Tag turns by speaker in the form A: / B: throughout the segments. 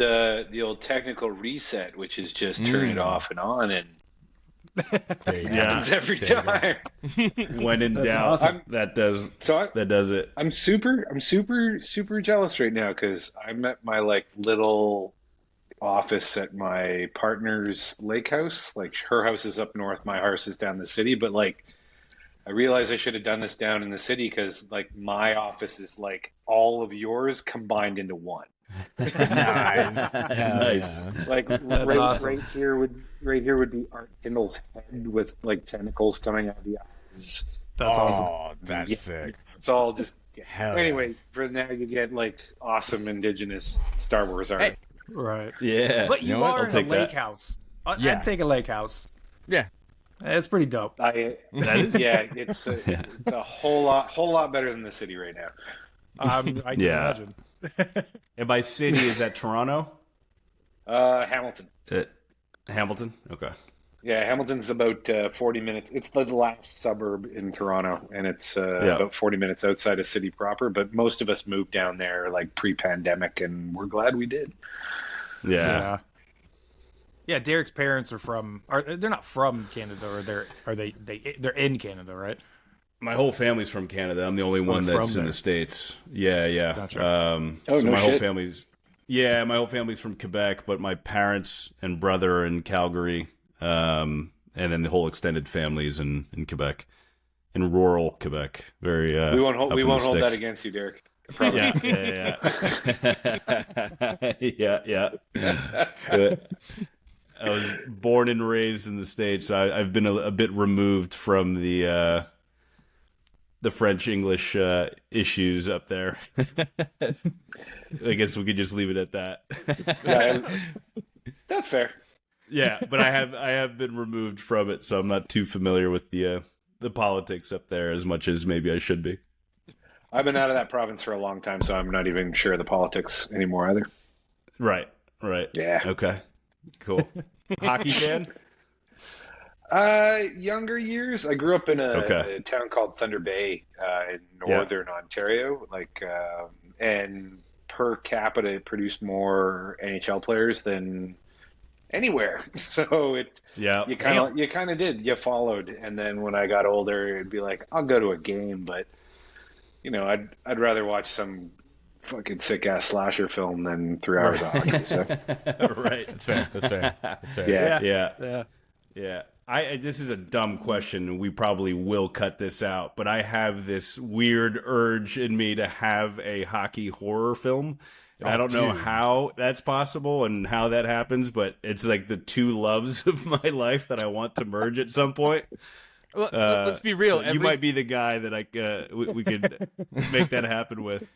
A: the old technical reset, which is just turn it off and on, and
B: There you
A: it
B: go.
A: happens every
B: There you go.
A: time.
C: When in
D: That's
C: doubt,
D: awesome.
C: that does
A: So
C: that does it.
A: I'm super jealous right now because I'm at my like little office at my partner's lake house. Like her house is up north, my house is down the city, but like I realized I should have done this down in the city because like my office is like all of yours combined into one.
B: Nice.
C: Nice.
B: Yeah.
A: Like
D: That's awesome.
A: right here would be Art Kindle's head with like tentacles coming out of the eyes.
D: That's awesome.
B: Oh, that's
A: Yeah,
B: sick.
A: It's all just
B: Hell yeah.
A: anyway. For now, you get like awesome indigenous Star Wars art.
B: Hey.
D: Right.
C: Yeah.
D: But you
B: know what?
D: are
C: I'll
D: in a
C: take
D: lake
C: that.
D: house.
B: Yeah.
D: I'd take a lake house.
B: Yeah.
D: It's pretty dope.
A: That is, yeah, it's a whole lot better than the city right now.
D: I can
C: Yeah.
D: imagine.
C: And by city, is that Toronto?
A: Hamilton.
C: Hamilton? Okay.
A: Yeah, Hamilton's about 40 minutes. It's the last suburb in Toronto, and it's about 40 minutes outside of city proper. But most of us moved down there like pre-pandemic, and we're glad we did.
C: Yeah.
D: Yeah, Derek's parents are from. They're not from Canada, or they're in Canada, right?
C: My whole family's from Canada. I'm the only one
D: from
C: that's in
D: there.
C: the States. Yeah.
D: Gotcha.
A: Oh,
C: so
A: no
C: my whole
A: shit.
C: family's my whole family's from Quebec, but my parents and brother are in Calgary. And then the whole extended families in Quebec. In rural Quebec. Very
A: We won't hold
C: up in the
A: that
C: sticks.
A: against you, Derek. I promise.
C: Yeah. I was born and raised in the States. I've been a bit removed from the French English issues up there. I guess we could just leave it at that.
A: Yeah, that's fair.
C: Yeah, but I have been removed from it, so I'm not too familiar with the politics up there as much as maybe I should be.
A: I've been out of that province for a long time, so I'm not even sure of the politics anymore either.
C: Right.
A: Yeah.
C: Okay. Cool. Hockey fan?
A: Younger years. I grew up in
C: Okay.
A: a town called Thunder Bay in northern Ontario. And per capita, it produced more NHL players than anywhere. So you kind of did. You followed, and then when I got older, it'd be like, I'll go to a game, but I'd rather watch some fucking sick ass slasher film than 3 hours of hockey. So
C: Right.
B: That's fair.
C: Yeah. This is a dumb question, and we probably will cut this out, but I have this weird urge in me to have a hockey horror film. And I don't know how that's possible and how that happens, but it's like the two loves of my life that I want to merge at some point.
B: Let's be real.
C: So you might be the guy that we could make that happen with.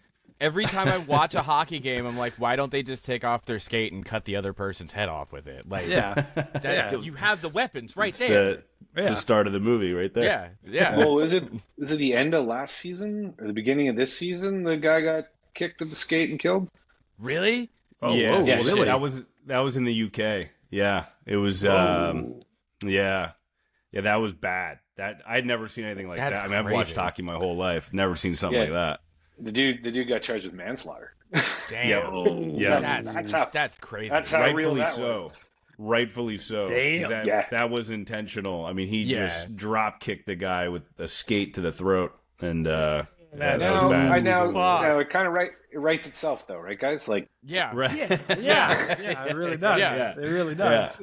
B: Every time I watch a hockey game, I'm like, why don't they just take off their skate and cut the other person's head off with it? Like, you have the weapons right there.
C: It's the start of the movie right there.
B: Yeah.
A: well, is it the end of last season or the beginning of this season? The guy got kicked with the skate and killed.
B: Really?
D: Oh,
C: yeah,
D: whoa,
C: yeah,
D: really?
C: That was in the UK. Yeah, it was. Yeah, that was bad. That I'd never seen anything like
B: That's
C: that. I mean, I've watched
B: crazy.
C: hockey my whole life. Never seen something like that.
A: The dude got charged with manslaughter.
B: Damn.
C: Yeah.
B: That's crazy.
A: That's how real
C: Rightfully
A: that
C: so.
A: was.
C: Rightfully so.
D: Damn.
C: 'Cause that was intentional. I mean, he just drop kicked the guy with a skate to the throat, and that was bad.
A: I know. It kind of it writes itself, though, right, guys? Like,
B: Yeah.
C: Right.
D: Yeah, it really does.
B: Yeah.
D: It really does.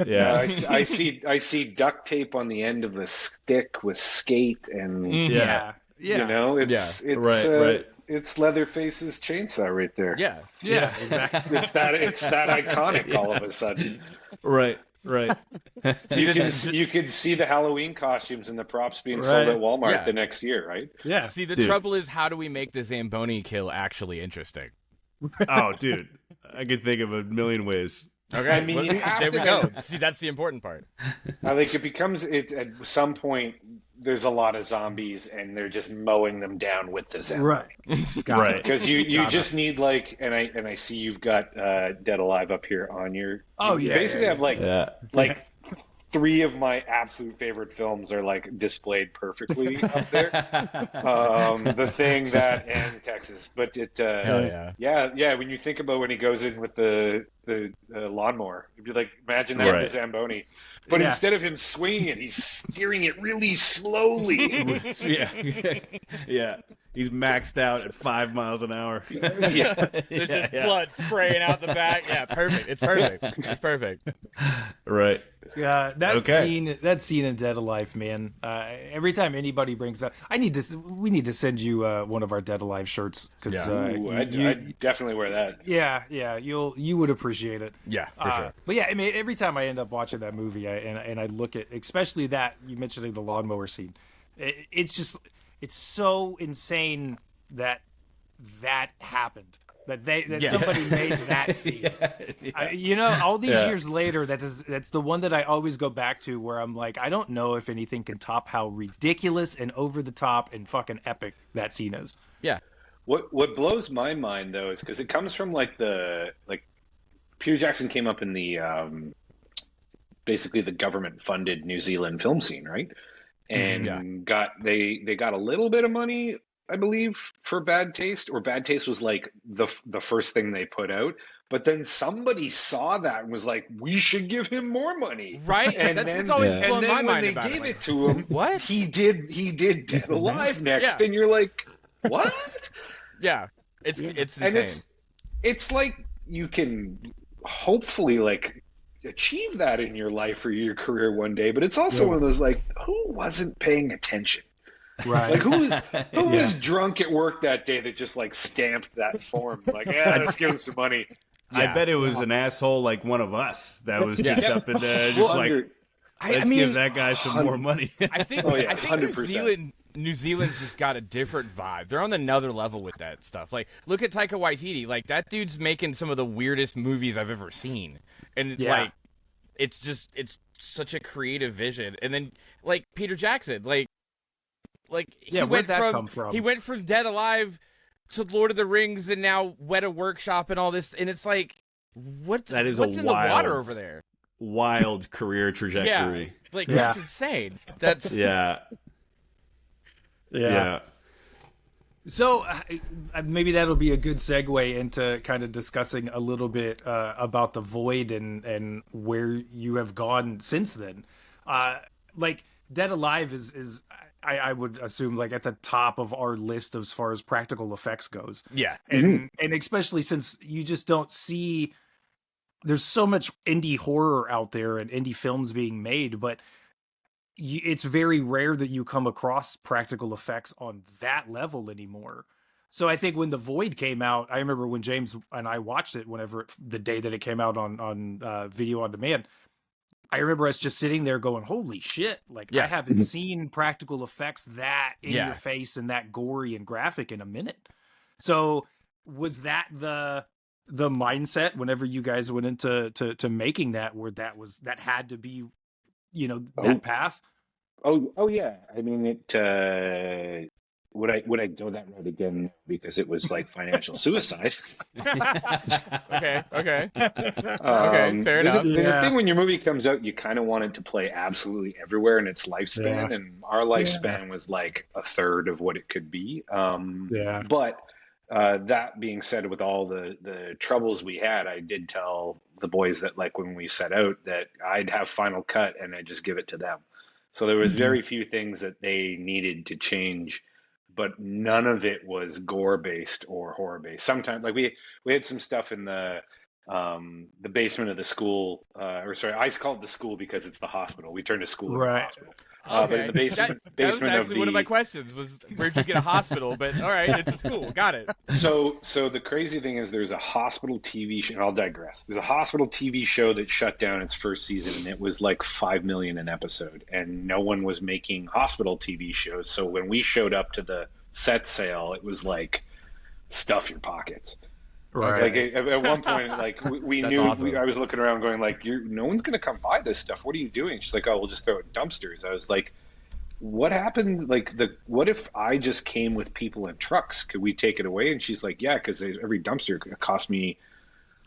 C: Yeah.
A: I see duct tape on the end of a stick with skate, and
D: Yeah.
A: it's
C: Right.
A: It's Leatherface's chainsaw right there.
B: Yeah.
D: Exactly.
A: It's that iconic all of a sudden.
C: Right.
A: You could see the Halloween costumes and the props being sold at Walmart the next year, right?
D: Yeah.
B: See, the trouble is, how do we make the Zamboni kill actually interesting?
C: Oh, dude, I could think of a million ways.
B: Okay,
A: I mean, you have
B: there
A: to
B: we go. See, that's the important part.
A: Like at some point there's a lot of zombies and they're just mowing them down with the Zamboni.
D: Right.
C: Right.
A: Because you just need and I see you've got Dead Alive up here on your.
D: Oh,
A: you
D: yeah,
A: basically
D: yeah,
A: have like three of my absolute favorite films are like displayed perfectly up there. The Thing, that, and Texas. But it,
B: Hell yeah.
A: yeah. When you think about when he goes in with the lawnmower, you'd be like, imagine that with a Zamboni. But instead of him swinging it, he's steering it really slowly.
C: Yeah. He's maxed out at 5 miles an hour.
B: There's just blood spraying out the back. Yeah, perfect. It's perfect. It's perfect.
C: Right.
D: Yeah, that scene in Dead Alive, man. Every time anybody brings up, we need to send you one of our Dead Alive shirts because
A: I'd definitely wear that.
D: Yeah, you would appreciate it.
B: Yeah, for sure.
D: But yeah, I mean, every time I end up watching that movie, I look at, especially that you mentioning the lawnmower scene, it's so insane that happened. That somebody made that scene. All these years later, that's the one that I always go back to, where I'm like, I don't know if anything can top how ridiculous and over the top and fucking epic that scene is.
B: Yeah.
A: What blows my mind though is because it comes from Peter Jackson came up in the basically the government funded New Zealand film scene, right? And they got a little bit of money, I believe, for Bad Taste, or Bad Taste was like the first thing they put out. But then somebody saw that and was like, "We should give him more money."
B: Right,
A: and
B: that's
A: then,
B: what's always blown
A: and then
B: my
A: when
B: mind
A: they
B: about
A: gave
B: it.
A: it to him,
B: what
A: he did Dead Alive next, and you're like, "What?"
B: Yeah, it's insane.
A: And it's like you can hopefully achieve that in your life or your career one day, but it's also one of those who wasn't paying attention? Right. Who was drunk at work that day that just stamped that form? Let's give him some money.
C: I bet it was an asshole like one of us that was just up in there, just let's give that guy some more money.
B: I think 100%. New Zealand's just got a different vibe. They're on another level with that stuff. Look at Taika Waititi. That dude's making some of the weirdest movies I've ever seen. And it's such a creative vision. And then Peter Jackson,
D: where'd that come from?
B: He went from Dead Alive to Lord of the Rings and now Weta Workshop and all this, and it's what's in the water over there?
C: Wild career trajectory.
B: That's insane. That's
C: Yeah.
D: So maybe that'll be a good segue into kind of discussing a little bit about The Void and where you have gone since then. Dead Alive is I would assume at the top of our list as far as practical effects goes.
B: Yeah.
D: And especially since you just don't see, there's so much indie horror out there and indie films being made, but it's very rare that you come across practical effects on that level anymore. So I think when The Void came out, I remember when James and I watched it the day that it came out on video on demand, I remember us just sitting there going, holy shit, I haven't seen practical effects that in your face and that gory and graphic in a minute. So was that the mindset whenever you guys went into making that, where that had to be, that path?
A: Oh yeah. I mean, would I go that route again because it was financial suicide?
B: Okay. Okay, fair enough.
A: There's a thing when your movie comes out, you kind of want it to play absolutely everywhere in its lifespan, and our lifespan was a third of what it could be. But that being said, with all the troubles we had, I did tell the boys that when we set out that I'd have final cut and I'd just give it to them. So there was very few things that they needed to change, but none of it was gore based or horror based. Sometimes we had some stuff in the basement of the school, I call it the school because it's the hospital. We turned a school into a hospital.
B: Okay.
A: But in the basement,
B: that was actually one of my questions was, where'd you get a hospital? But all right, it's a school. Got it.
A: So the crazy thing is there's a hospital TV show, and I'll digress. There's a hospital TV show that shut down its first season, and it was $5 million an episode, and no one was making hospital TV shows. So when we showed up to the set sale, it was stuff your pockets.
D: Right.
A: At one point, we knew.
B: Awesome.
A: I was looking around, going no one's going to come buy this stuff. What are you doing? She's like, oh, we'll just throw it in dumpsters. I was like, what happened? What if I just came with people in trucks? Could we take it away? And she's like, yeah, because every dumpster cost me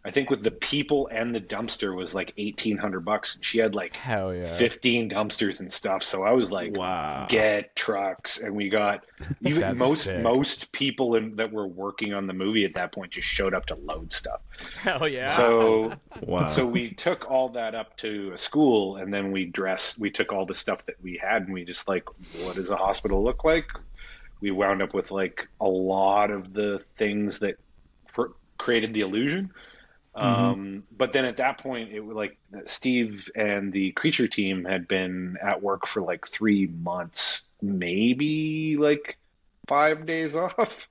A: I think with the people and the dumpster was like $1,800, and she had like
B: Hell yeah.
A: 15 dumpsters and stuff. So I was like,
C: wow,
A: get trucks, and we got even most people that were working on the movie at that point just showed up to load stuff.
B: Hell yeah.
A: So
C: wow.
A: So we took all that up to a school, and then we took all the stuff that we had, and we just like, what does a hospital look like? We wound up with like a lot of the things that created the illusion. But then at that point, it was like Steve and the creature team had been at work for like 3 months, maybe like 5 days off.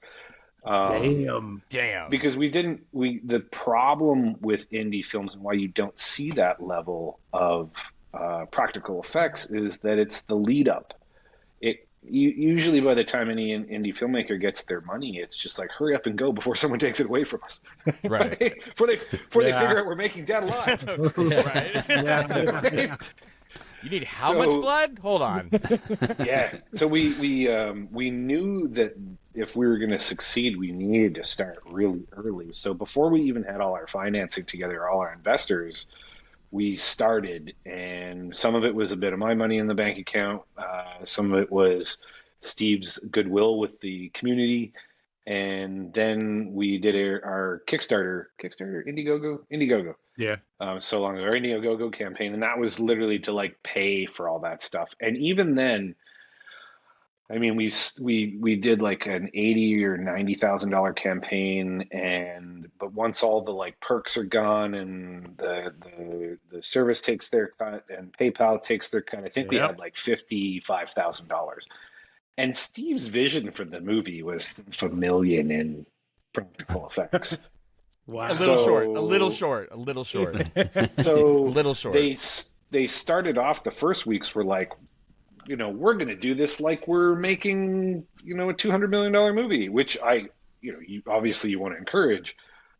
D: Damn.
A: Because the problem with indie films and why you don't see that level of practical effects is that it's the lead up. Usually by the time any indie filmmaker gets their money, it's just like, hurry up and go before someone takes it away from us.
B: Right.
A: Before they figure out we're making Dead Alive.
B: Right.
A: Right?
B: You need how much blood? Hold on.
A: Yeah. So we knew that if we were going to succeed, we needed to start really early. So before we even had all our financing together, all our investors, we started, and some of it was a bit of my money in the bank account. Some of it was Steve's goodwill with the community. And then we did our Kickstarter, Indiegogo.
D: Yeah.
A: So long ago, our Indiegogo campaign. And that was literally to like pay for all that stuff. And even then, I mean, we did like an $80,000 or $90,000 campaign, but once all the like perks are gone and the service takes their cut and PayPal takes their cut, I think we had like $55,000. And Steve's vision for the movie was $1 million in practical effects.
D: Wow.
B: A little short.
A: So
B: a little short.
A: They started off, the first weeks were like, we're going to do this like we're making, a $200 million movie, which you obviously want to encourage.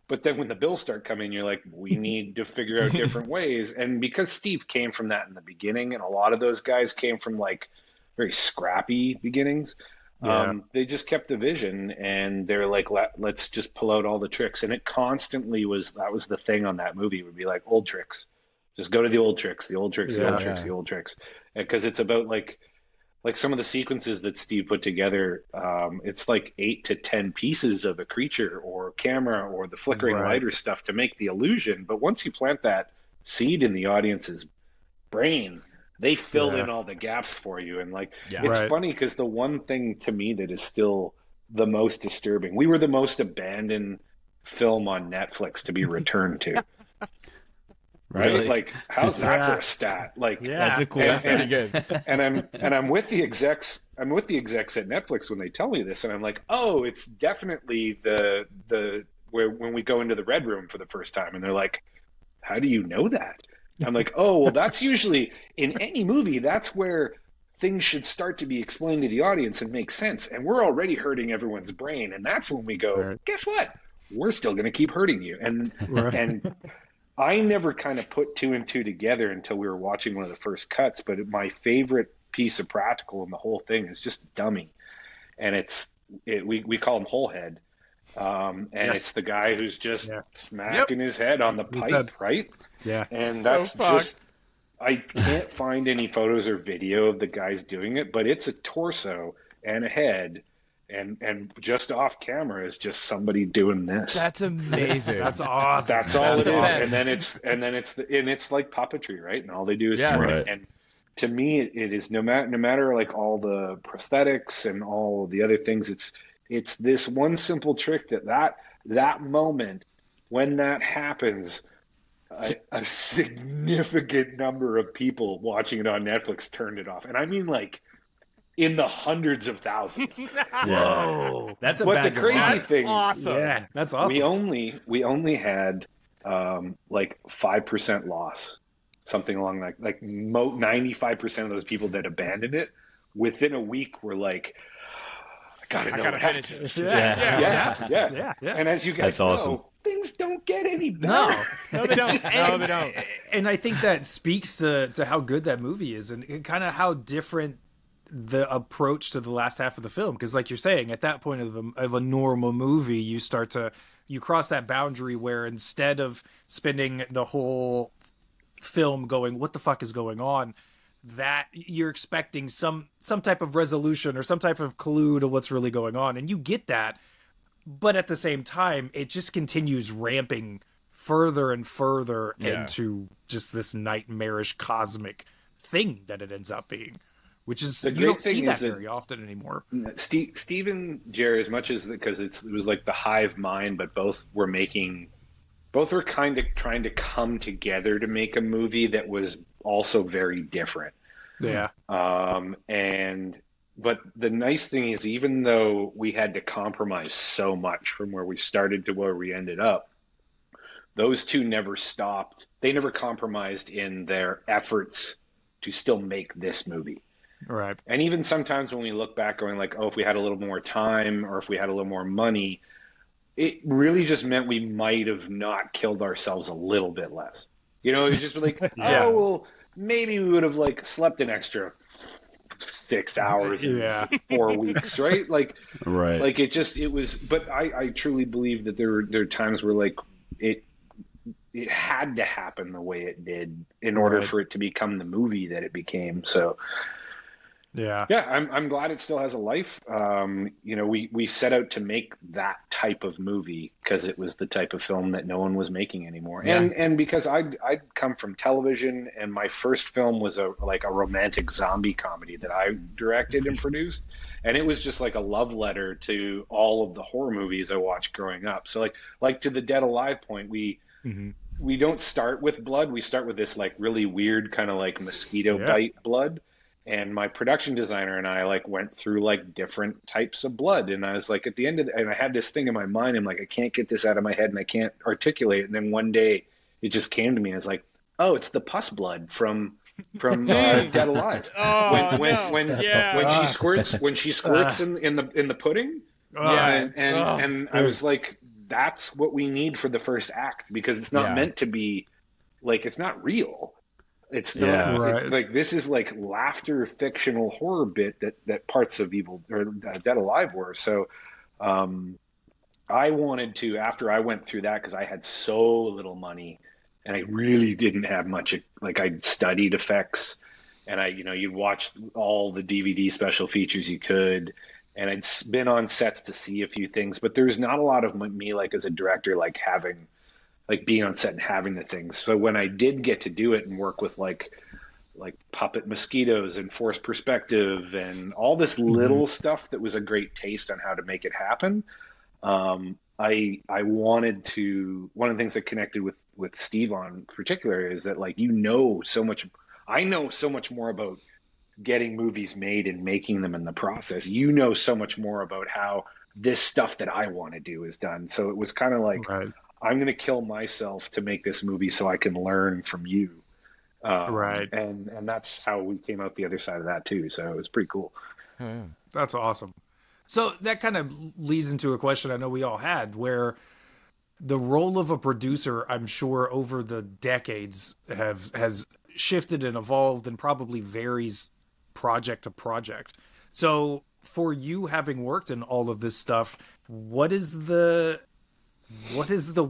A: But then when the bills start coming, you're like, we need to figure out different ways. And because Steve came from that in the beginning, and a lot of those guys came from like very scrappy beginnings, they just kept the vision, and they're like, let's just pull out all the tricks. And it constantly that was the thing on that movie, would be like old tricks. Just go to the old tricks, the old tricks. The old tricks. Because it's about like some of the sequences that Steve put together, it's like 8 to 10 pieces of a creature or camera or the flickering light or stuff to make the illusion. But once you plant that seed in the audience's brain, they fill in all the gaps for you. And like, it's funny because the one thing to me that is still the most disturbing, we were the most abandoned film on Netflix to be returned to. Right? Really? Like, how's that for a stat? Like,
C: that's a cool.
B: That's pretty good.
A: And I'm with the execs. I'm with the execs at Netflix when they tell me this, and I'm like, oh, it's definitely the when we go into the red room for the first time, and they're like, how do you know that? I'm like, oh, well, that's usually in any movie. That's where things should start to be explained to the audience and make sense. And we're already hurting everyone's brain, and that's when we go, guess what? We're still going to keep hurting you, and I never kind of put two and two together until we were watching one of the first cuts, but my favorite piece of practical in the whole thing is just a dummy. And we call him Wholehead. And it's the guy who's just smacking his head on the pipe, right?
D: Yeah.
A: And that's just, I can't find any photos or video of the guys doing it, but it's a torso and a head. And just off camera is just somebody doing this.
B: That's amazing.
D: That's awesome.
A: That's all it is. And then it's like puppetry, right? And all they do is turn it. And to me, it is no matter like all the prosthetics and all the other things. It's this one simple trick that moment when that happens, a significant number of people watching it on Netflix turned it off, and I mean like in the hundreds of thousands.
C: Whoa, that's a
A: but the crazy thing.
B: Awesome.
D: Yeah, that's awesome.
A: We only had like 5% loss, something along like 95% of those people that abandoned it within a week were like, I gotta finish this. Yeah. And as you guys know, things don't get any better.
B: No, they don't. They don't.
D: And I think that speaks to how good that movie is, and kind of how different the approach to the last half of the film, because like you're saying, at that point of a normal movie, you start to you cross that boundary where instead of spending the whole film going, what the fuck is going on, that you're expecting some type of resolution or some type of clue to what's really going on, and you get that, but at the same time it just continues ramping further and further into just this nightmarish cosmic thing that it ends up being, which is, you don't see that very often anymore.
A: Steve and Jerry, as much as, because it was like the hive mind, but both were kind of trying to come together to make a movie that was also very different.
D: Yeah.
A: But the nice thing is, even though we had to compromise so much from where we started to where we ended up, those two never stopped. They never compromised in their efforts to still make this movie.
D: Right.
A: And even sometimes when we look back going like, oh, if we had a little more time or if we had a little more money, it really just meant we might have not killed ourselves a little bit less. You know, it was just like, oh, well, maybe we would have like slept an extra 6 hours in 4 weeks, right? Like,
C: right.
A: Like it was, but I truly believe that there are times where like it had to happen the way it did in order for it to become the movie that it became. So yeah, I'm glad it still has a life. You know, we set out to make that type of movie because it was the type of film that no one was making anymore. Yeah. And because I'd come from television, and my first film was a romantic zombie comedy that I directed and produced. And it was just like a love letter to all of the horror movies I watched growing up. So like to the Dead Alive point, we don't start with blood. We start with this like really weird kind of like mosquito bite blood. And my production designer and I like went through like different types of blood. And I was like, at the end of and I had this thing in my mind. I'm like, I can't get this out of my head and I can't articulate it. And then one day it just came to me. I was like, oh, it's the pus blood from Dead Alive.
B: Oh,
A: when she squirts in the pudding. And I was like, that's what we need for the first act, because it's not meant to be like, it's not real. It's not it's like, this is like laughter fictional horror bit that parts of Evil or Dead Alive were. So I wanted to, after I went through that, because I had so little money and I really didn't have much, like I studied effects and you'd watch all the DVD special features you could, and I'd been on sets to see a few things, but there's not a lot of me like as a director like having like being on set and having the things. So when I did get to do it and work with like puppet mosquitoes and forced perspective and all this little stuff that was a great taste on how to make it happen, I wanted to. One of the things that connected with Steve on particular is that like, so much. I know so much more about getting movies made and making them in the process. You know so much more about how this stuff that I want to do is done. So it was kind of like, I'm going to kill myself to make this movie so I can learn from you. And that's how we came out the other side of that too. So it was pretty cool.
D: That's awesome. So that kind of leads into a question I know we all had, where the role of a producer, I'm sure over the decades has shifted and evolved and probably varies project to project. So for you, having worked in all of this stuff, what is the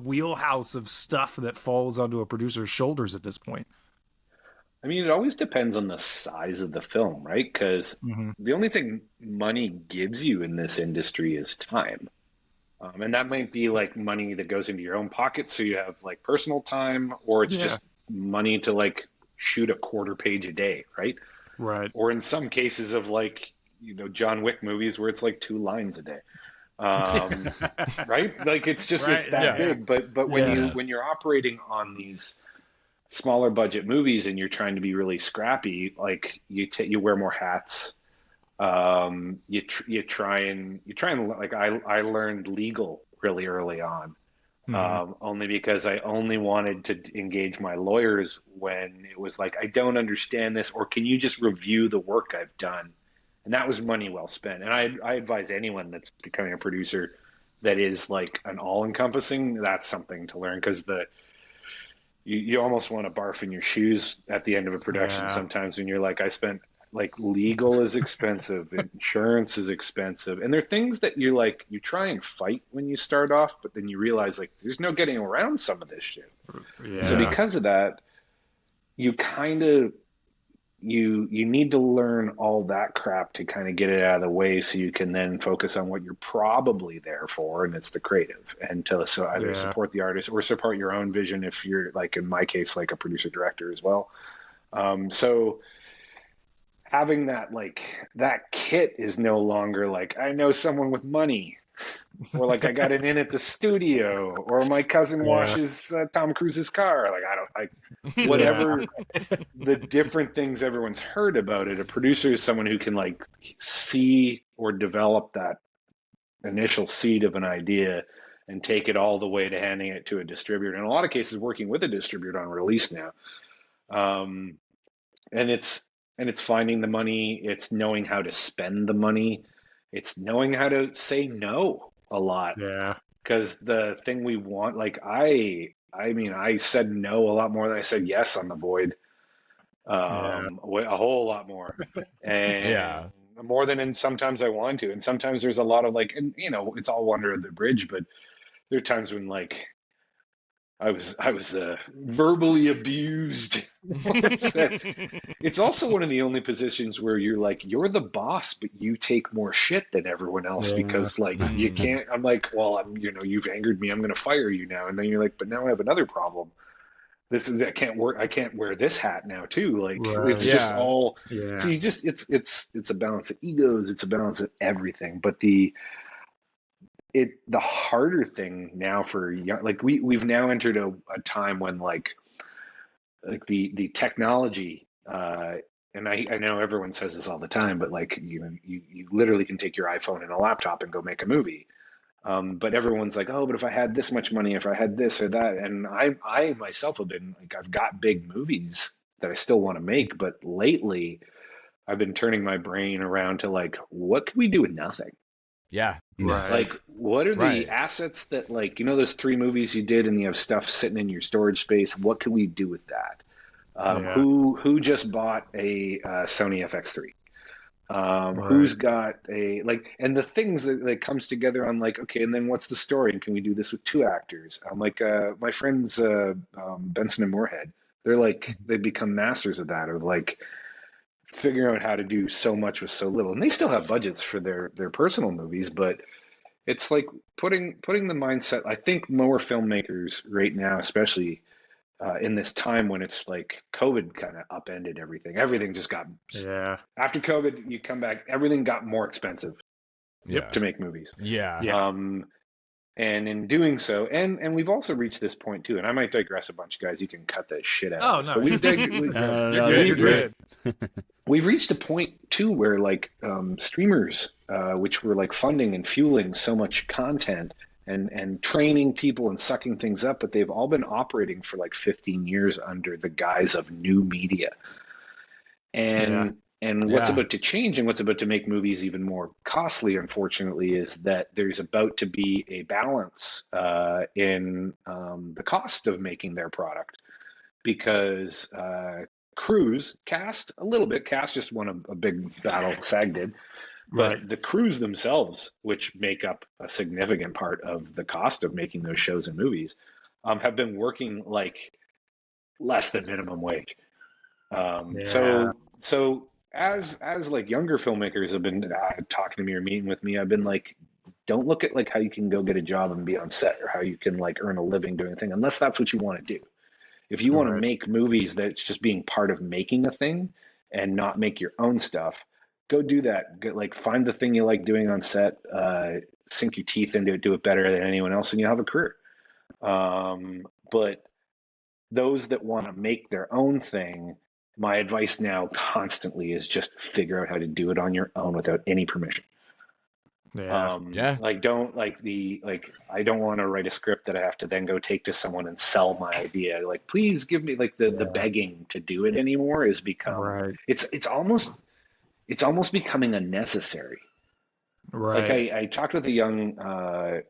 D: wheelhouse of stuff that falls onto a producer's shoulders at this point?
A: I mean, it always depends on the size of the film, right? Because the only thing money gives you in this industry is time. And that might be like money that goes into your own pocket, so you have like personal time, or it's just money to like shoot a quarter page a day, right?
D: Right.
A: Or in some cases of like, John Wick movies where it's like 2 lines a day. Right? Like it's just it's that big. But when you're operating on these smaller budget movies and you're trying to be really scrappy, like you wear more hats. You try and like I learned legal really early on, only because I only wanted to engage my lawyers when it was like, I don't understand this, or can you just review the work I've done? And that was money well spent. And I advise anyone that's becoming a producer that is like an all-encompassing, that's something to learn, because you almost want to barf in your shoes at the end of a production sometimes when you're like, I spent Like legal is expensive, insurance is expensive, and they're things that you like you try and fight when you start off, but then you realize like there's no getting around some of this shit. So
D: Yeah.
A: because of that, you kind of you need to learn all that crap to kind of get it out of the way so you can then focus on what you're probably there for, and it's the creative, and to so either
D: Yeah.
A: support the artist or support your own vision if you're like in my case like a producer director as well. So having that like that kit is no longer like I know someone with money or like I got it in at the studio or my cousin
D: Yeah.
A: washes Tom Cruise's car. Like I don't like
D: Yeah.
A: whatever the different things everyone's heard about it. A producer is someone who can like see or develop that initial seed of an idea and take it all the way to handing it to a distributor. In a lot of cases, working with a distributor on release now. Um, and it's finding the money, it's knowing how to spend the money, it's knowing how to say no a lot.
D: Yeah.
A: Because the thing we want, like I mean, I said no a lot more than I said yes on The Void,
D: Yeah.
A: a whole lot more, and
B: Yeah.
A: more than and sometimes I want to, and sometimes there's a lot of like, and you know, it's all under the bridge, but there are times when like I was verbally abused on set. It's also one of the only positions where you're like you're the boss, but you take more shit than everyone else
D: Yeah.
A: because like you can't. I'm like, well, you've angered me. I'm going to fire you now, and then you're like, but now I have another problem. This is I can't work. I can't wear this hat now too. Like it's
D: Right.
A: just
B: Yeah.
A: all. So
D: Yeah.
A: you just it's a balance of egos. It's a balance of everything. But the harder thing now for young like we've now entered a time when like the technology and I know everyone says this all the time, but like you literally can take your iPhone and a laptop and go make a movie. But everyone's like, oh, but if I had this much money, if I had this or that, and I myself have been like, I've got big movies that I still want to make, but lately I've been turning my brain around to like, what could we do with nothing?
B: Yeah.
D: Right.
A: Like, what are the
B: Right.
A: assets that, like, you know, those three movies you did and you have stuff sitting in your storage space? What could we do with that?
D: Yeah.
A: Who just bought a Sony FX3?
D: Right.
A: Who's got a like, and the things that comes together on like, okay, and then what's the story? And can we do this with two actors? I'm like, my friends Benson and Moorhead, they're like, they become masters of that, of like figuring out how to do so much with so little, and they still have budgets for their personal movies, but it's like putting the mindset. I think more filmmakers right now, especially in this time when it's like COVID kind of upended everything. Everything just got
D: Yeah.
A: after COVID. You come back, everything got more expensive
B: Yeah.
A: to make movies.
B: Yeah.
D: Yeah.
A: And in doing so, and we've also reached this point too. And I might digress a bunch, guys. You can cut that shit out
D: Oh,
A: of this,
D: no.
A: but
C: No,
B: You're
C: this is
B: good.
C: great.
A: we've reached a point too where like streamers, which were like funding and fueling so much content and training people and sucking things up, but they've all been operating for like 15 years under the guise of new media.
D: Yeah.
A: And what's
B: Yeah.
A: about to change and what's about to make movies even more costly, unfortunately, is that there's about to be a balance in the cost of making their product because crews cast a little bit. Cast just won a big battle, SAG did,
D: Right.
A: but the crews themselves, which make up a significant part of the cost of making those shows and movies, have been working like less than minimum wage.
D: Yeah.
A: So as like younger filmmakers have been talking to me or meeting with me, I've been like, don't look at like how you can go get a job and be on set or how you can like earn a living doing a thing, unless that's what you want to do. If you want to
D: Right.
A: make movies that's just being part of making a thing and not make your own stuff, go do that. Get, like find the thing you like doing on set, sink your teeth into it, do it better than anyone else, and you'll have a career. But those that want to make their own thing, my advice now constantly is just figure out how to do it on your own without any permission.
D: Yeah.
B: Yeah.
A: Like don't like the like I don't want to write a script that I have to then go take to someone and sell my idea. Like please give me like the
D: Yeah.
A: begging to do it anymore has become
D: Right.
A: it's almost becoming unnecessary. Like
D: Right.
A: I talked with a young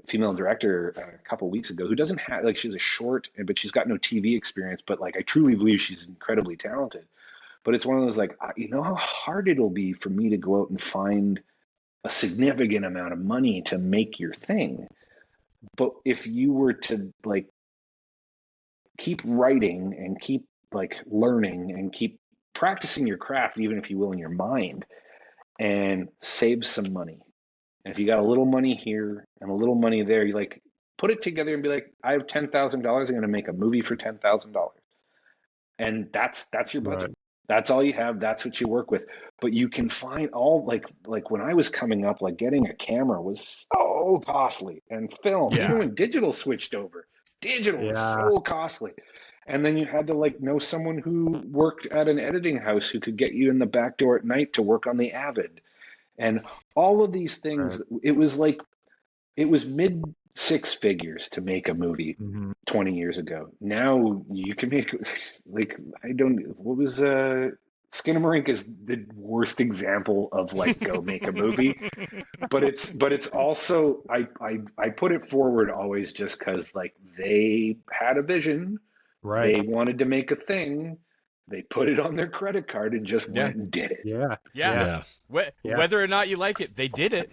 A: female director a couple weeks ago who doesn't have like she's a short but she's got no TV experience, but like I truly believe she's incredibly talented. but it's one of those like, you know how hard it'll be for me to go out and find a significant amount of money to make your thing. But if you were to like keep writing and keep like learning and keep practicing your craft, even if you will, in your mind, and save some money. And if you got a little money here and a little money there, you like put it together and be like, I have $10,000. I'm going to make a movie for $10,000. And that's your budget.
D: Right.
A: That's all you have. That's what you work with. But you can find all like when I was coming up, like getting a camera was so costly, and film, even when digital switched over, digital was so costly. And then you had to like know someone who worked at an editing house who could get you in the back door at night to work on the Avid. And all of these things, it was like, it was mid six figures to make a movie 20 years ago. Now you can make like, what was Skinamarink is the worst example of like go make a movie, but it's also I put it forward always just because like they had a vision, they wanted to make a thing, they put it on their credit card and just went and did it.
B: Whether or not you like it, they did it.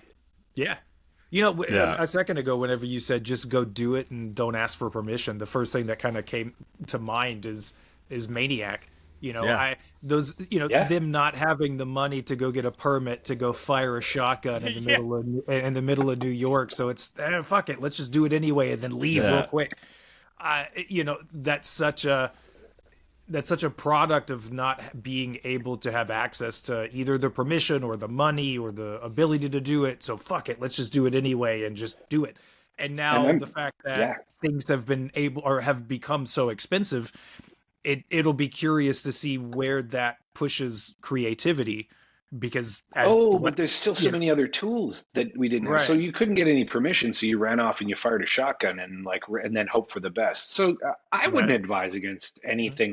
D: You know, a second ago, whenever you said just go do it and don't ask for permission, the first thing that kind of came to mind is Maniac. You know, them not having the money to go get a permit to go fire a shotgun in the middle of New York. So it's fuck it, let's just do it anyway and then leave real quick. You know, that's such a product of not being able to have access to either the permission or the money or the ability to do it. So fuck it, let's just do it anyway and just do it. And now the fact that things have been able or have become so expensive, it'll be curious to see where that pushes creativity. Because
A: but there's still so many other tools that we didn't have. So you couldn't get any permission, so you ran off and you fired a shotgun and then hope for the best. So I wouldn't advise against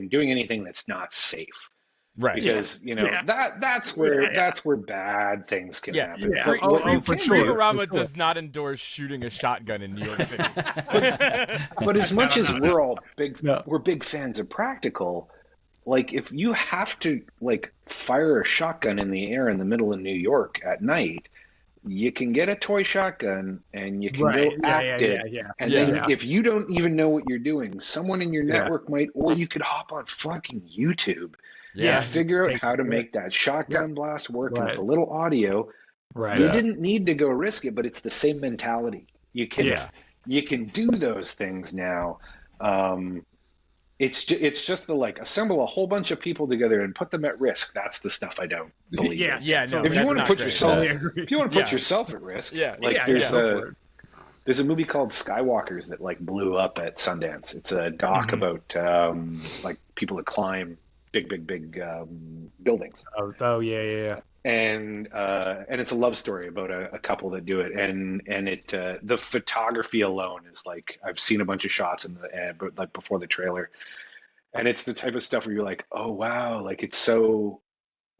A: doing anything that's not safe, because that's where bad things can happen.
B: Creep-O-Rama does not endorse shooting a shotgun in New York City.
A: but as much as we're big fans of practical. Like if you have to like fire a shotgun in the air in the middle of New York at night, you can get a toy shotgun and you can go act it. And then if you don't even know what you're doing, someone in your network might, or you could hop on fucking YouTube and figure out how to make that shotgun blast work. And it's a little audio. You didn't need to go risk it, but it's the same mentality. You can do those things now. It's just the like assemble a whole bunch of people together and put them at risk. That's the stuff I don't believe.
B: No,
A: if you want to put yourself at risk, there's a movie called Skywalkers that like blew up at Sundance. It's a doc about like people that climb big buildings. And it's a love story about a couple that do it, and it the photography alone is like, I've seen a bunch of shots in like before the trailer, and it's the type of stuff where you're like, oh wow, like it's so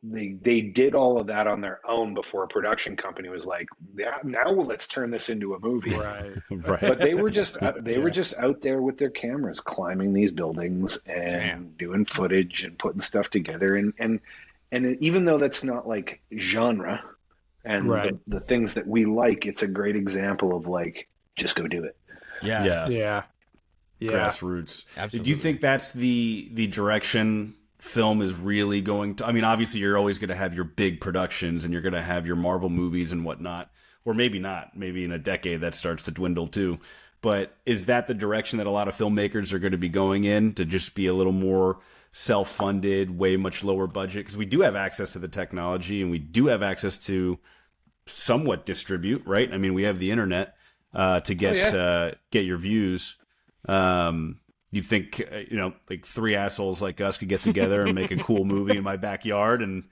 A: they did all of that on their own before a production company was like, now let's turn this into a movie. But they were just out there with their cameras climbing these buildings and doing footage and putting stuff together, and even though that's not like genre and the things that we like, it's a great example of like, just go do it.
C: Grassroots.
B: Absolutely.
C: Do you think that's the direction film is really going to? I mean, obviously you're always going to have your big productions and you're going to have your Marvel movies and whatnot, or maybe not. Maybe in a decade that starts to dwindle too. But is that the direction that a lot of filmmakers are going to be going in, to just be a little more self-funded, way much lower budget? Because we do have access to the technology and we do have access to somewhat distribute, right? I mean, we have the internet to get your views. You think like three assholes like us could get together and make a cool movie in my backyard, and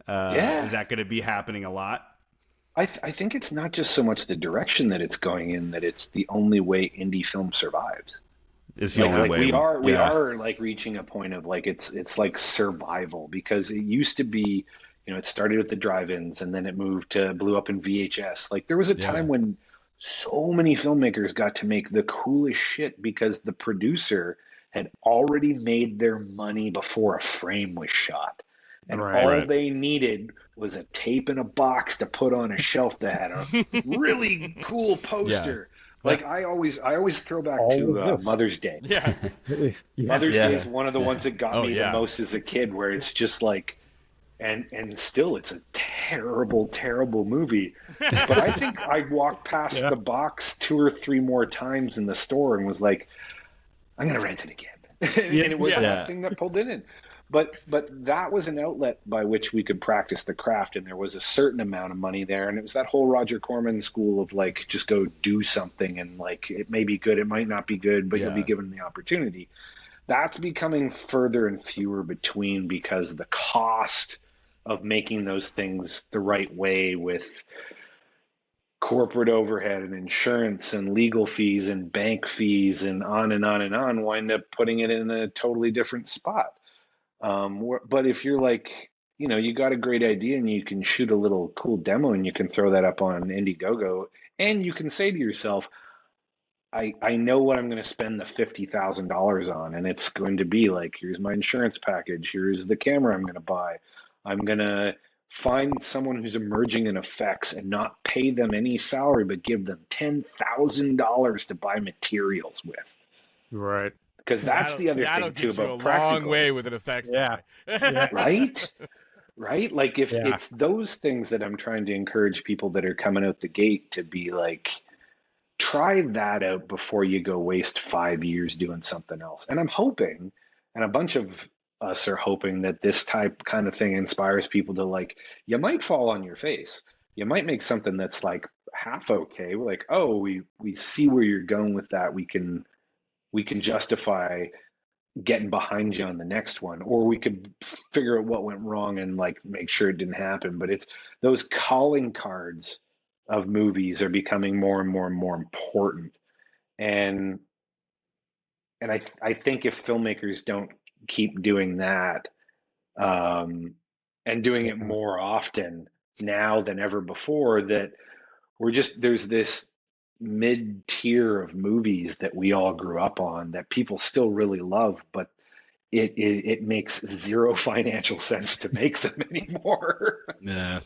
C: is that going to be happening a lot?
A: I think it's not just so much the direction that it's going in, that it's the only way indie film survives.
C: It's the only way.
A: We are like reaching a point of like, it's like survival, because it used to be, it started with the drive-ins and then it blew up in VHS. Like there was a time when so many filmmakers got to make the coolest shit because the producer had already made their money before a frame was shot. And
D: Right.
A: all they needed was a tape and a box to put on a shelf that had a really cool poster. Like I always throw back
D: All
A: to
D: of this.
A: Mother's Day.
B: Yeah.
A: Mother's Day is one of the
C: Yeah.
A: ones that got
B: Oh,
A: me the
B: yeah.
A: most as a kid, where it's just like, and still it's a terrible, terrible movie. But I think I walked past the box 2 or 3 more times in the store and was like, I'm gonna rent it again. And it was that thing that pulled it in. But that was an outlet by which we could practice the craft, and there was a certain amount of money there, and it was that whole Roger Corman school of like, just go do something, and like, it may be good, it might not be good, but you'll be given the opportunity. That's becoming further and fewer between, because the cost of making those things the right way, with corporate overhead and insurance and legal fees and bank fees and on and on and on, wind up putting it in a totally different spot. But if you're like, you got a great idea and you can shoot a little cool demo and you can throw that up on Indiegogo, and you can say to yourself, I know what I'm going to spend the $50,000 on, and it's going to be like, here's my insurance package, here's the camera I'm going to buy. I'm going to find someone who's emerging in effects and not pay them any salary, but give them $10,000 to buy materials with.
D: Right.
A: Because that's the other thing too about
B: practical.
A: practical.
B: Long way with an effects
D: guy.
A: Right? Like, if it's those things that I'm trying to encourage people that are coming out the gate to be like, try that out before you go waste 5 years doing something else. And I'm hoping, and a bunch of us are hoping, that this kind of thing inspires people to, like, you might fall on your face. You might make something that's like half okay. We're like, oh, we see where you're going with that. We can justify getting behind you on the next one, or we could figure out what went wrong and like make sure it didn't happen. But it's those calling cards of movies are becoming more and more and more important. And I think if filmmakers don't keep doing that, and doing it more often now than ever before, that there's this mid tier of movies that we all grew up on that people still really love, but it makes zero financial sense to make them anymore.
C: Yeah.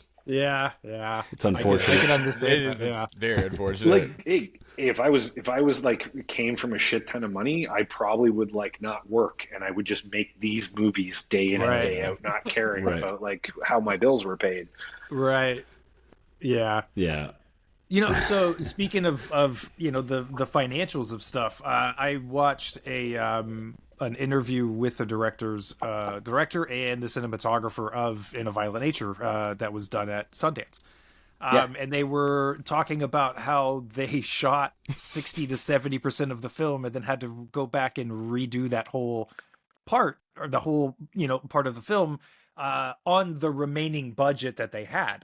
C: It's unfortunate.
D: I can understand.
B: It is very unfortunate.
A: Like, hey, if I was like, came from a shit ton of money, I probably would like not work, and I would just make these movies day in and day out, not caring about like how my bills were paid.
D: Right. Yeah.
C: Yeah.
D: So speaking of the financials of stuff, I watched an interview with the director and the cinematographer of In a Violent Nature that was done at Sundance. And they were talking about how they shot 60 to 70% of the film and then had to go back and redo that whole part, or the whole, part of the film on the remaining budget that they had.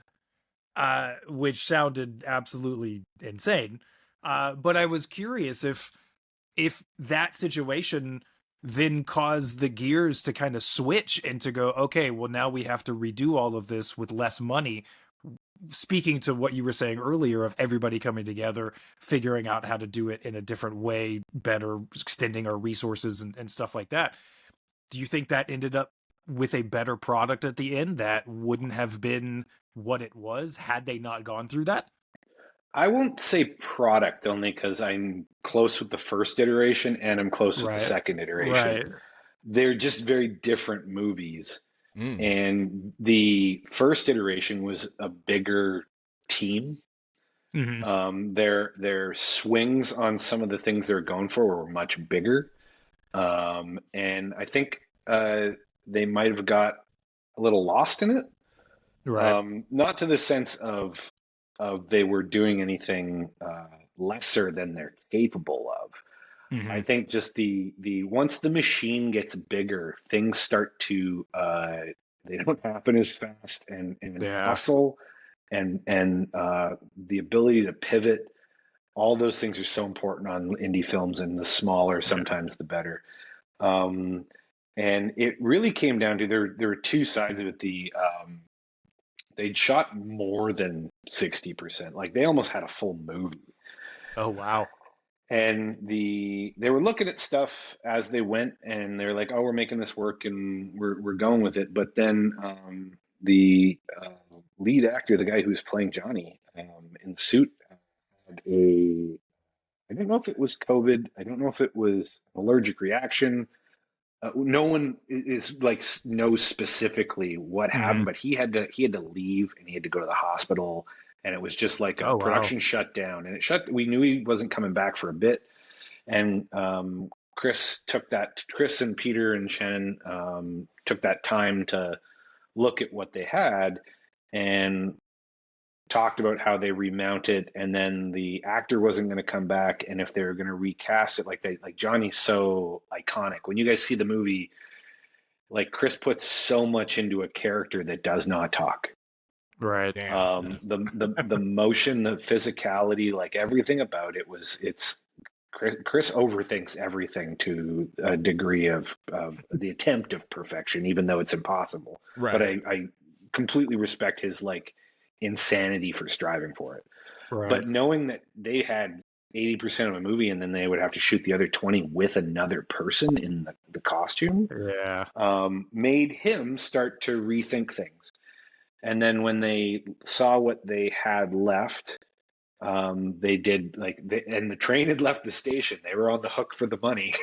D: Which sounded absolutely insane. But I was curious if that situation then caused the gears to kind of switch and to go, okay, well, now we have to redo all of this with less money. Speaking to what you were saying earlier of everybody coming together, figuring out how to do it in a different way, better, extending our resources and stuff like that. Do you think that ended up with a better product at the end that wouldn't have been what it was had they not gone through that?
A: I won't say product, only because I'm close with the first iteration and I'm close with the second iteration.
D: Right.
A: They're just very different movies. And the first iteration was a bigger team. Their swings on some of the things they're going for were much bigger. And I think they might have got a little lost in it.
D: Right.
A: Not to the sense of they were doing anything lesser than they're capable of. I think just the once the machine gets bigger, things start to they don't happen as fast, and hustle and the ability to pivot. All those things are so important on indie films, and the smaller sometimes the better. And it really came down to there were two sides of it. They'd shot more than 60%. Like, they almost had a full movie.
D: Oh, wow.
A: and they were looking at stuff as they went, and they're like, "Oh, we're making this work, and we're going with it." But then the lead actor, the guy who was playing Johnny in the suit, had a I don't know if it was COVID. I don't know if it was an allergic reaction. No one is like knows specifically what happened, but he had to leave, and he had to go to the hospital, and it was just like a
D: Oh wow.
A: production shutdown, and it shut. We knew he wasn't coming back for a bit, and Chris and Peter and Shannon took that time to look at what they had, and talked about how they remounted, and then the actor wasn't going to come back, and if they were going to recast it, like Johnny's so iconic. When you guys see the movie, like Chris puts so much into a character that does not talk.
D: Right.
A: The motion, the physicality, like everything about it it's Chris overthinks everything to a degree of the attempt of perfection, even though it's impossible.
B: Right.
A: But I completely respect his like insanity for striving for it.
D: Right.
A: But knowing that they had 80% of a movie, and then they would have to shoot the other 20 with another person in the costume, made him start to rethink things. And then when they saw what they had left, they did and the train had left the station. They were on the hook for the money.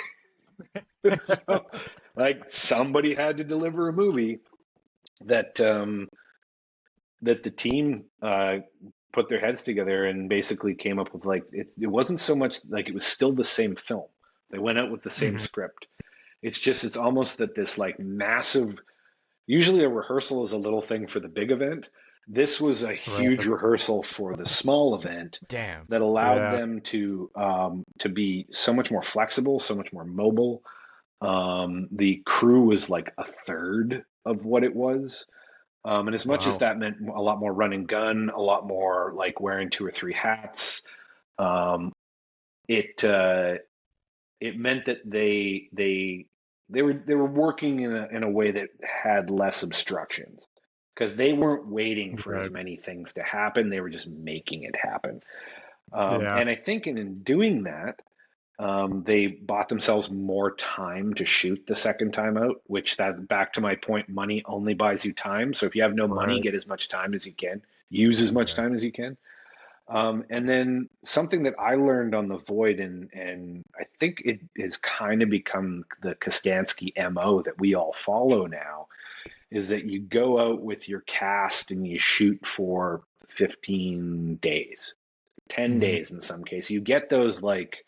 A: So, like, somebody had to deliver a movie that that the team put their heads together and basically came up with. Like, it wasn't so much like it was still the same film. They went out with the same script. It's almost that this like massive. Usually a rehearsal is a little thing for the big event. This was a huge rehearsal for the small event.
B: Damn.
A: That allowed them to be so much more flexible, so much more mobile. The crew was like a third of what it was. And as much as that meant a lot more run and gun, a lot more like wearing 2 or 3 hats, it meant that they were working in a way that had less obstructions, because they weren't waiting for as many things to happen. They were just making it happen. And I think in doing that, they bought themselves more time to shoot the second time out, which that back to my point, money only buys you time. So if you have no money, get as much time as you can, use as much time as you can. And then something that I learned on The Void, and I think it has kind of become the Kostansky MO that we all follow now, is that you go out with your cast and you shoot for 15 days, 10 days in some cases. You get those like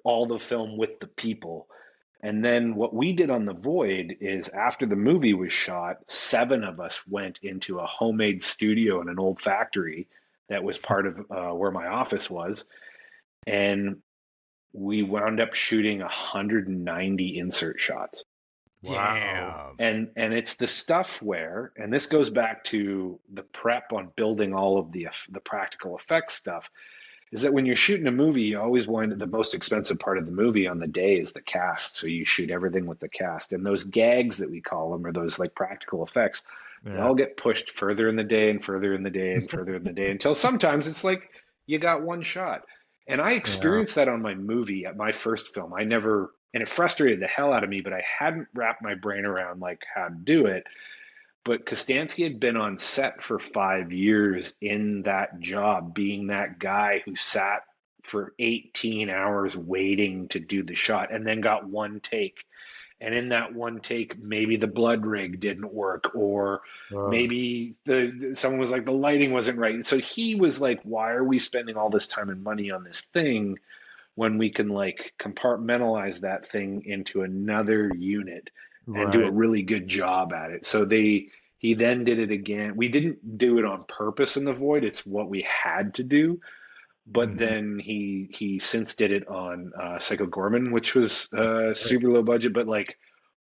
A: all the film with the people. And then what we did on The Void is, after the movie was shot, 7 of us went into a homemade studio in an old factory that was part of where my office was. And we wound up shooting 190 insert shots.
B: Wow.
A: And it's the stuff where, and this goes back to the prep on building all of the practical effects stuff, is that when you're shooting a movie, you always wind up, the most expensive part of the movie on the day is the cast. So you shoot everything with the cast. And those gags that we call them, or those like practical effects, they all get pushed further in the day and further in the day and further in the day, until sometimes it's like you got one shot. And I experienced that on my movie, at my first film. And it frustrated the hell out of me, but I hadn't wrapped my brain around like how to do it. But Kostansky had been on set for 5 years in that job, being that guy who sat for 18 hours waiting to do the shot, and then got one take. And in that one take, maybe the blood rig didn't work, or maybe someone was like, the lighting wasn't right. So he was like, why are we spending all this time and money on this thing when we can like compartmentalize that thing into another unit and do a really good job at it? So he then did it again. We didn't do it on purpose in The Void. It's what we had to do. But then he since did it on Psycho Gorman, which was super low budget, but like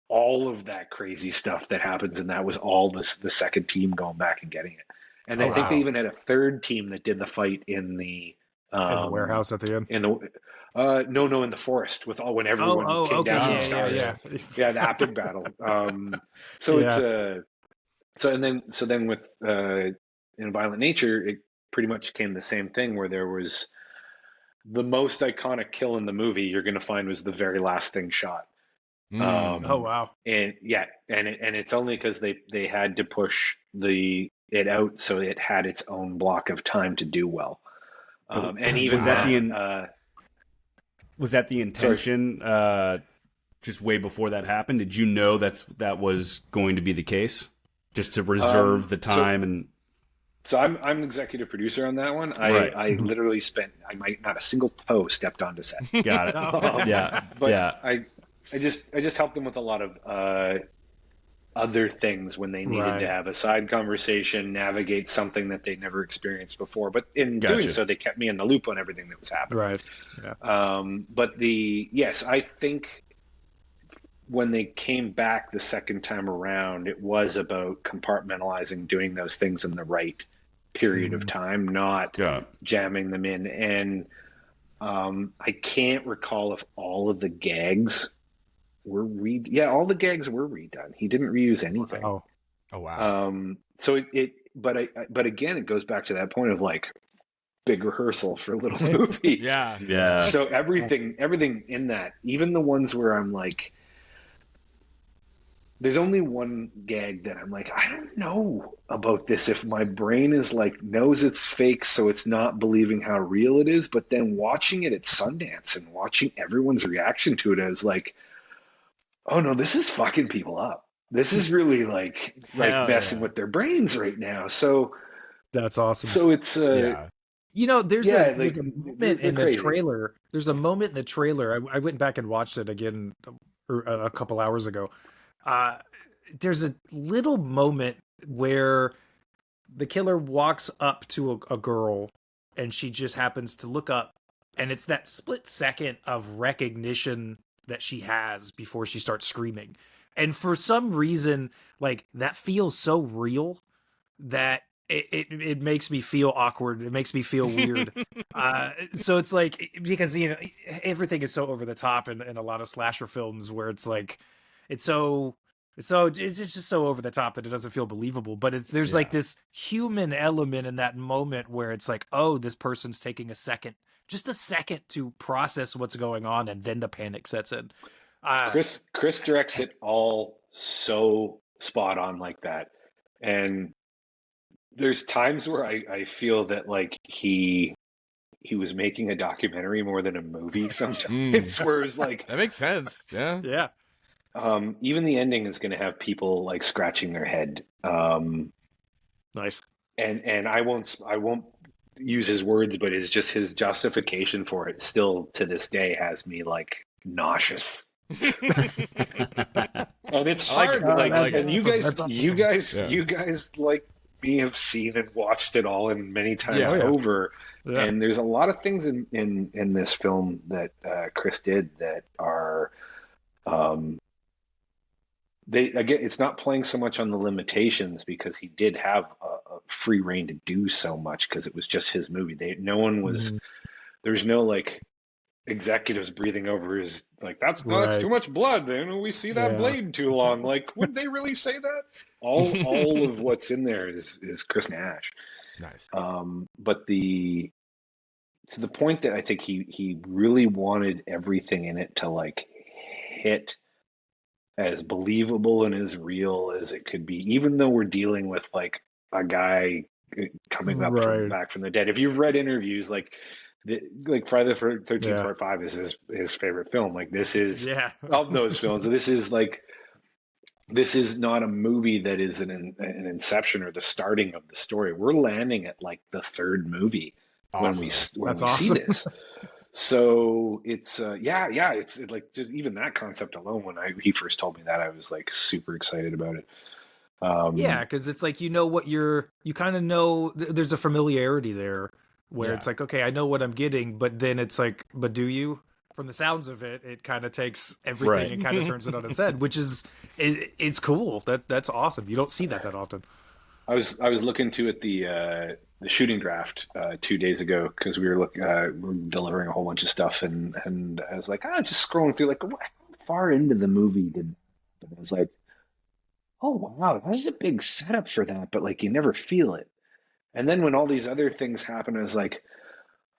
A: all of that crazy stuff that happens, and that was all the second team going back and getting it. And I think they even had a third team that did the fight in the
D: warehouse at the end.
A: In the no, in the forest with when everyone came down from the stars. Yeah, that big battle. So then with in Violent Nature, it pretty much came the same thing, where there was the most iconic kill in the movie you're going to find was the very last thing shot.
D: Oh wow!
A: And yeah, and it's only because they had to push it out so it had its own block of time to do well. And even
C: was that the intention? Just way before that happened, did you know that was going to be the case? Just to reserve the time
A: So I'm executive producer on that one. I literally spent not a single toe stepped onto set.
C: Got it. Yeah,
A: but
C: yeah.
A: I just helped them with a lot of other things when they needed to have a side conversation, navigate something that they never experienced before. But in doing so, they kept me in the loop on everything that was happening.
D: Right. Yeah.
A: But yes, I think when they came back the second time around, it was about compartmentalizing, doing those things in the right period of time, not jamming them in. And I can't recall if all of the gags were all the gags were redone. He didn't reuse anything.
D: Oh
B: wow.
A: So but again, it goes back to that point of like big rehearsal for a little movie.
C: Yeah.
A: So everything in that, even the ones where I'm like, there's only one gag that I'm like, I don't know about this. If my brain is like, knows it's fake, so it's not believing how real it is. But then watching it at Sundance and watching everyone's reaction to it, I was like, oh no, this is fucking people up. This is really like messing with their brains right now. So
D: that's awesome.
A: So it's
D: you know, there's a moment in the trailer. There's a moment in the trailer. I went back and watched it again a couple hours ago. There's a little moment where the killer walks up to a girl and she just happens to look up, and it's that split second of recognition that she has before she starts screaming. And for some reason, like, that feels so real that it makes me feel awkward. It makes me feel weird. So it's like, because, you know, everything is so over the top in a lot of slasher films where it's like, it's just so over the top that it doesn't feel believable. But there's like this human element in that moment where it's like, oh, this person's taking just a second to process what's going on, and then the panic sets in.
A: Chris directs it all so spot on like that. And there's times where I feel that like he was making a documentary more than a movie sometimes. Where it's like,
B: that makes sense. Yeah.
A: Even the ending is going to have people like scratching their head.
D: Nice.
A: And I won't use his words, but it's just his justification for it still to this day has me like nauseous. And it's hard. And you guys like me have seen and watched it all and many times over. Yeah. And there's a lot of things in this film that Chris did that are it's not playing so much on the limitations, because he did have a free reign to do so much because it was just his movie. There's no like executives breathing over his like, that's too much blood, and we see that blade too long. Like, would they really say that? All of what's in there is Chris Nash.
B: Nice.
A: But to the point that I think he really wanted everything in it to like hit as believable and as real as it could be, even though we're dealing with like a guy coming up back from the dead. If you've read interviews, like Friday the 13th Part 5 is his favorite film. Like, this is of those films. This is not a movie that is an inception or the starting of the story. We're landing at like the third movie when we see this. So it's it's like, just even that concept alone, when he first told me that, I was like super excited about it.
D: Because it's like, you know what you kind of know, there's a familiarity there where it's like, okay, I know what I'm getting, but then it's like, but do you? From the sounds of it, it kind of takes everything and kind of turns it on its head, which is cool. That's awesome. You don't see that often.
A: I was looking at the shooting draft 2 days ago, because we were delivering a whole bunch of stuff, and I was like, just scrolling through, like, how far into the movie did? And I was like, oh wow, that was a big setup for that, but like you never feel it. And then when all these other things happen, I was like,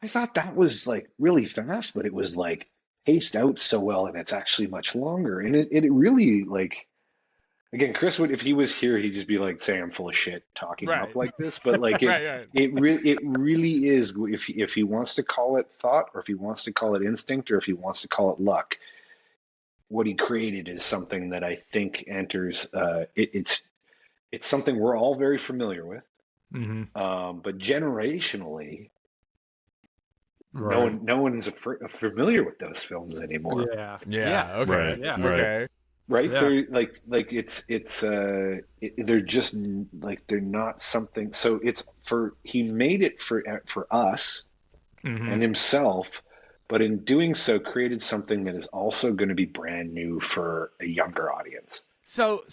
A: I thought that was like really fast, but it was like paced out so well, and it's actually much longer. And it really like again, Chris would if he was here, he'd just be like saying I'm full of shit talking him up
B: Right.
A: like this. But like
B: Right.
A: it really is. If he wants to call it thought, or if he wants to call it instinct, or if he wants to call it luck, what he created is something that I think enters. It's something we're all very familiar with, but generationally,
D: Right.
A: no one's familiar with those films anymore.
B: Yeah. Okay.
C: Right.
B: Yeah.
C: Right.
B: Okay.
A: Right?
D: Yeah.
A: They're they're just like they're not something. So it's for he made it for us and himself, but in doing so, created something that is also going to be brand new for a younger audience.
B: So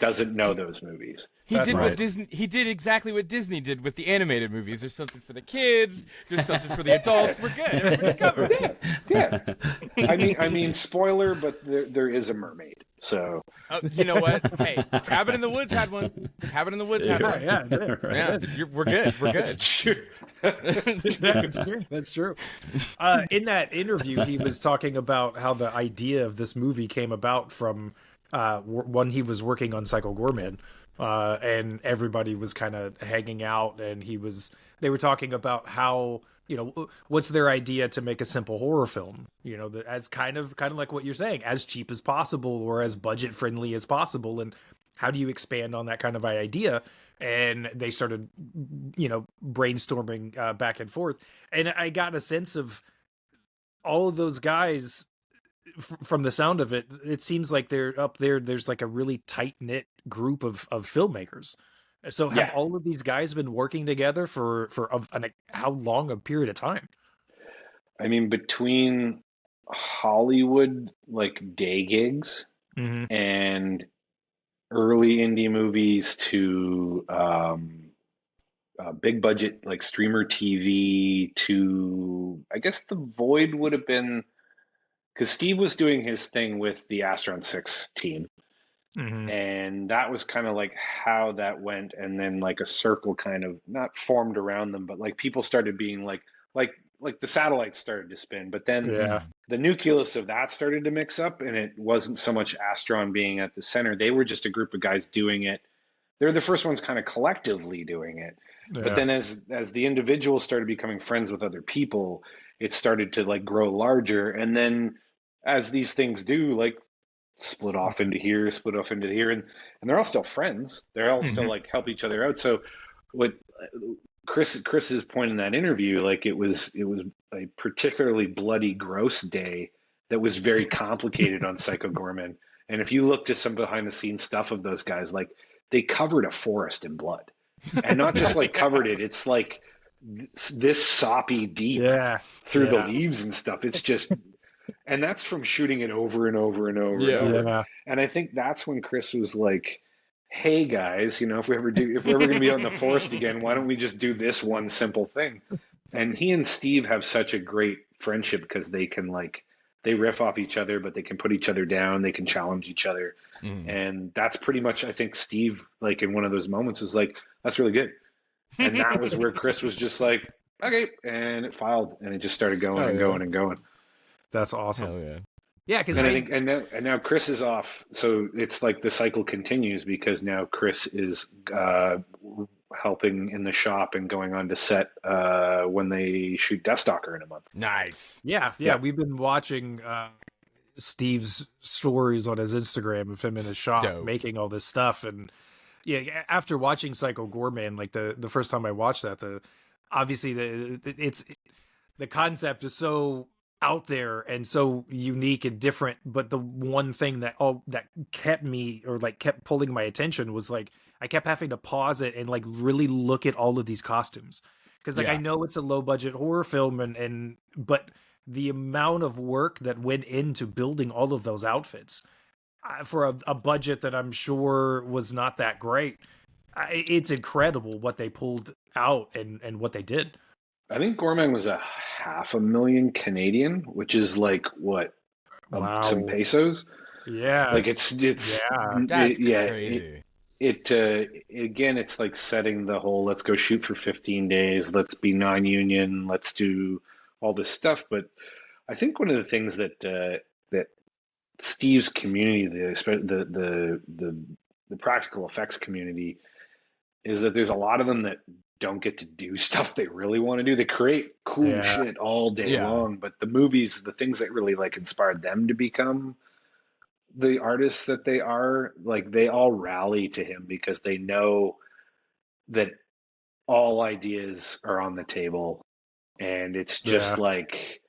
A: doesn't know those movies.
B: He did
C: right.
B: what Disney. He did exactly what Disney did with the animated movies. There's something for the kids. There's something for the adults. We're good. Everybody's covered.
A: Yeah. I mean, spoiler, but there is a mermaid. So
B: You know what? Hey, Cabin in the Woods had one. Cabin in the Woods had one.
D: Yeah.
B: We're good. We're good.
A: that's true.
D: That's true. That's true. In that interview, he was talking about how the idea of this movie came about from when he was working on Psycho Gorman, and everybody was kind of hanging out, and they were talking about how, what's their idea to make a simple horror film, as kind of like what you're saying, as cheap as possible or as budget friendly as possible, and how do you expand on that kind of idea? And they started, brainstorming back and forth, and I got a sense of all of those guys. From the sound of it, it seems like they're up there. There's like a really tight knit group of filmmakers. So have all of these guys been working together for how long a period of time?
A: I mean, between Hollywood like day gigs and early indie movies to big budget like streamer TV to, I guess The Void would have been. Because Steve was doing his thing with the Astron 6 team. And that was kind of like how that went. And then like a circle kind of not formed around them, but like people started being like the satellites started to spin. But then the nucleus of that started to mix up, and it wasn't so much Astron being at the center. They were just a group of guys doing it. They're the first ones kind of collectively doing it. Yeah. But then as the individuals started becoming friends with other people, it started to like grow larger. And then as these things do, like split off into here, and they're all still friends. They're all still like help each other out. So what Chris's point in that interview, like it was a particularly bloody, gross day that was very complicated on Psycho Gorman. And if you looked at some behind the scenes stuff of those guys, like they covered a forest in blood, and not just like covered it. It's like this soppy deep through the leaves and stuff. It's just. And that's from shooting it over and over and over and over. Yeah. And I think that's when Chris was like, hey guys, if we're ever going to be out in the forest again, why don't we just do this one simple thing? And he and Steve have such a great friendship because they can they riff off each other, but they can put each other down. They can challenge each other. And that's pretty much, I think Steve, like in one of those moments was like, that's really good. And that was where Chris was just like, okay. And it filed and it just started going and going and going.
D: That's awesome.
B: Hell yeah.
D: Yeah, because
A: I think, and now Chris is off, so it's like the cycle continues because now Chris is helping in the shop and going on to set when they shoot Deathstalker in a month.
B: Nice.
D: Yeah. We've been watching Steve's stories on his Instagram of him in his shop making all this stuff, and after watching Psycho Gorman, like the first time I watched that, obviously the concept is so out there and so unique and different, but the one thing that kept me or like kept pulling my attention was like I kept having to pause it and like really look at all of these costumes, because I know it's a low budget horror film but the amount of work that went into building all of those outfits for a budget that I'm sure was not that great, it's incredible what they pulled out and what they did.
A: I think Gorman was $500,000 Canadian, which is like what, some pesos.
D: Yeah,
A: like it's
B: that's crazy.
A: it again, it's like setting the whole let's go shoot for 15 days, let's be non-union, let's do all this stuff. But I think one of the things that Steve's community, the practical effects community, is that there's a lot of them that don't get to do stuff they really want to do. They create cool shit all day long, but the movies, the things that really like inspired them to become the artists that they are, like they all rally to him because they know that all ideas are on the table, and it's just like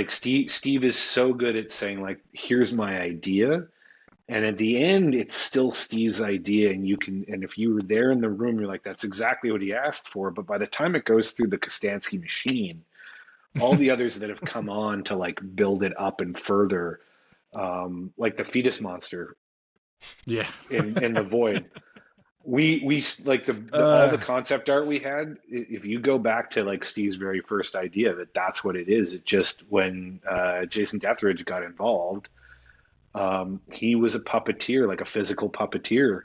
A: Steve is so good at saying like, here's my idea, and at the end it's still Steve's idea, and you can, and if you were there in the room, you're like, that's exactly what he asked for. But by the time it goes through the Kostansky machine, all the others that have come on to like build it up and further, like the fetus monster in the void, we like the all the concept art we had, if you go back to like Steve's very first idea, that's what it is. It just, when Jason Deathridge got involved, he was a puppeteer, like a physical puppeteer,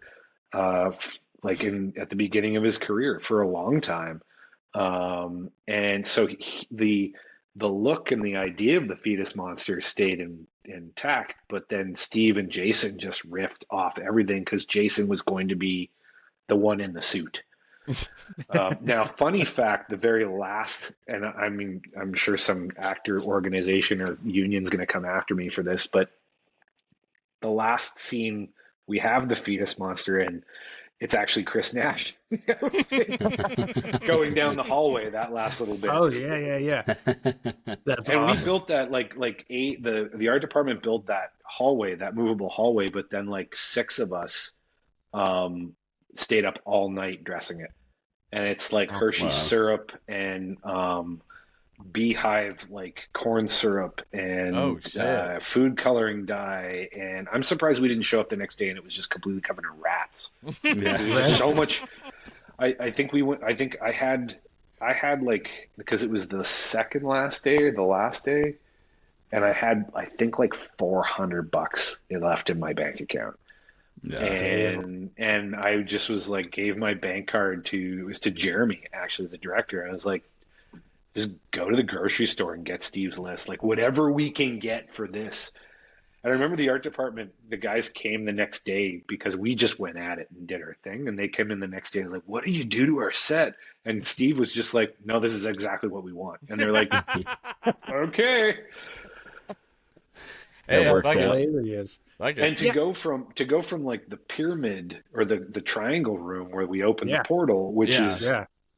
A: like at the beginning of his career for a long time. And so the look and the idea of the fetus monster stayed intact, but then Steve and Jason just riffed off everything because Jason was going to be the one in the suit. Now, funny fact, the very last, and I mean, I'm sure some actor organization or union's going to come after me for this, but the last scene we have the fetus monster in, it's actually Chris Nash going down the hallway, that last little bit.
D: Oh yeah. That's
A: and
D: awesome.
A: We built that the art department built that hallway, that movable hallway, but then like 6 of us stayed up all night dressing it. And it's like Hershey syrup and beehive like corn syrup and food coloring dye, and I'm surprised we didn't show up the next day and it was just completely covered in rats. There's so much. I think I had like, because it was the second last day or the last day, and I had, I think, like $400 left in my bank account. And I just was like, gave my bank card to Jeremy, actually the director, and I was like, just go to the grocery store and get Steve's list, like whatever we can get for this. And I remember the art department, the guys came the next day because we just went at it and did our thing. And they came in the next day like, what did you do to our set? And Steve was just like, no, this is exactly what we want. And they're like, okay.
C: It worked out.
D: Hilarious.
A: And to go from like the pyramid or the triangle room where we opened the portal, which is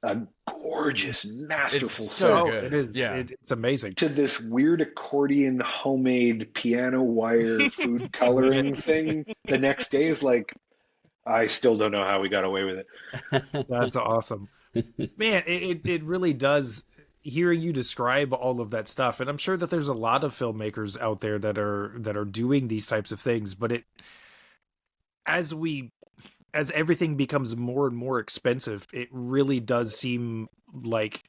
A: a gorgeous, masterful set.
D: It is. It's amazing.
A: To this weird accordion, homemade piano wire food coloring thing. The next day is like, I still don't know how we got away with it.
D: That's awesome, man. It really does. Hearing you describe all of that stuff, and I'm sure that there's a lot of filmmakers out there that are doing these types of things, but as everything becomes more and more expensive, it really does seem like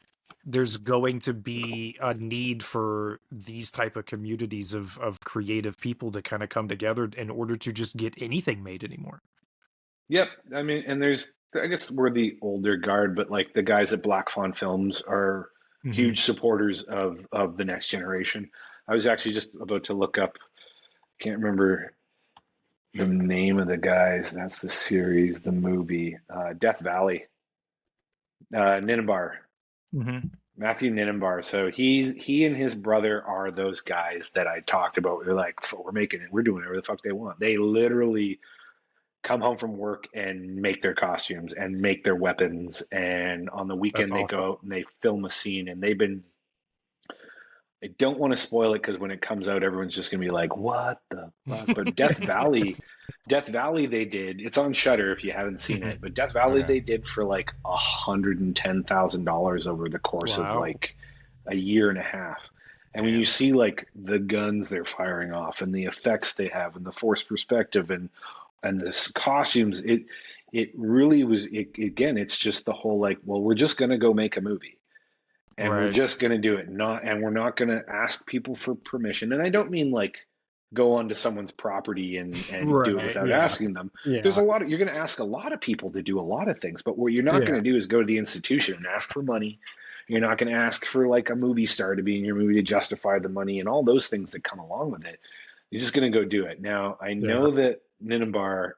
D: there's going to be a need for these type of communities of creative people to kind of come together in order to just get anything made anymore.
A: Yep. I mean, and I guess we're the older guard, but like the guys at Black Fawn Films are huge supporters of the next generation. I was actually just about to look up, can't remember the name of the guys. That's the series, the movie, Death Valley, Ninenbar, Matthew Ninenbar. So he and his brother are those guys that I talked about. They're like, we're making it. We're doing whatever the fuck they want. They literally come home from work and make their costumes and make their weapons. And on the weekend, they go out and they film a scene. And I don't want to spoil it because when it comes out, everyone's just going to be like, what the fuck? But Death Valley, they did. It's on Shudder if you haven't seen it. But Death Valley, they did for like $110,000 over the course of like a year and a half. And when you see like the guns they're firing off and the effects they have and the forced perspective and the costumes, it really was, again, it's just the whole like, well, we're just going to go make a movie. And we're just going to do it. And we're not going to ask people for permission. And I don't mean like go onto someone's property and do it without asking them. There's you're going to ask a lot of people to do a lot of things, but what you're not going to do is go to the institution and ask for money. You're not going to ask for like a movie star to be in your movie to justify the money and all those things that come along with it. You're just going to go do it. Now, I know that Ninambar,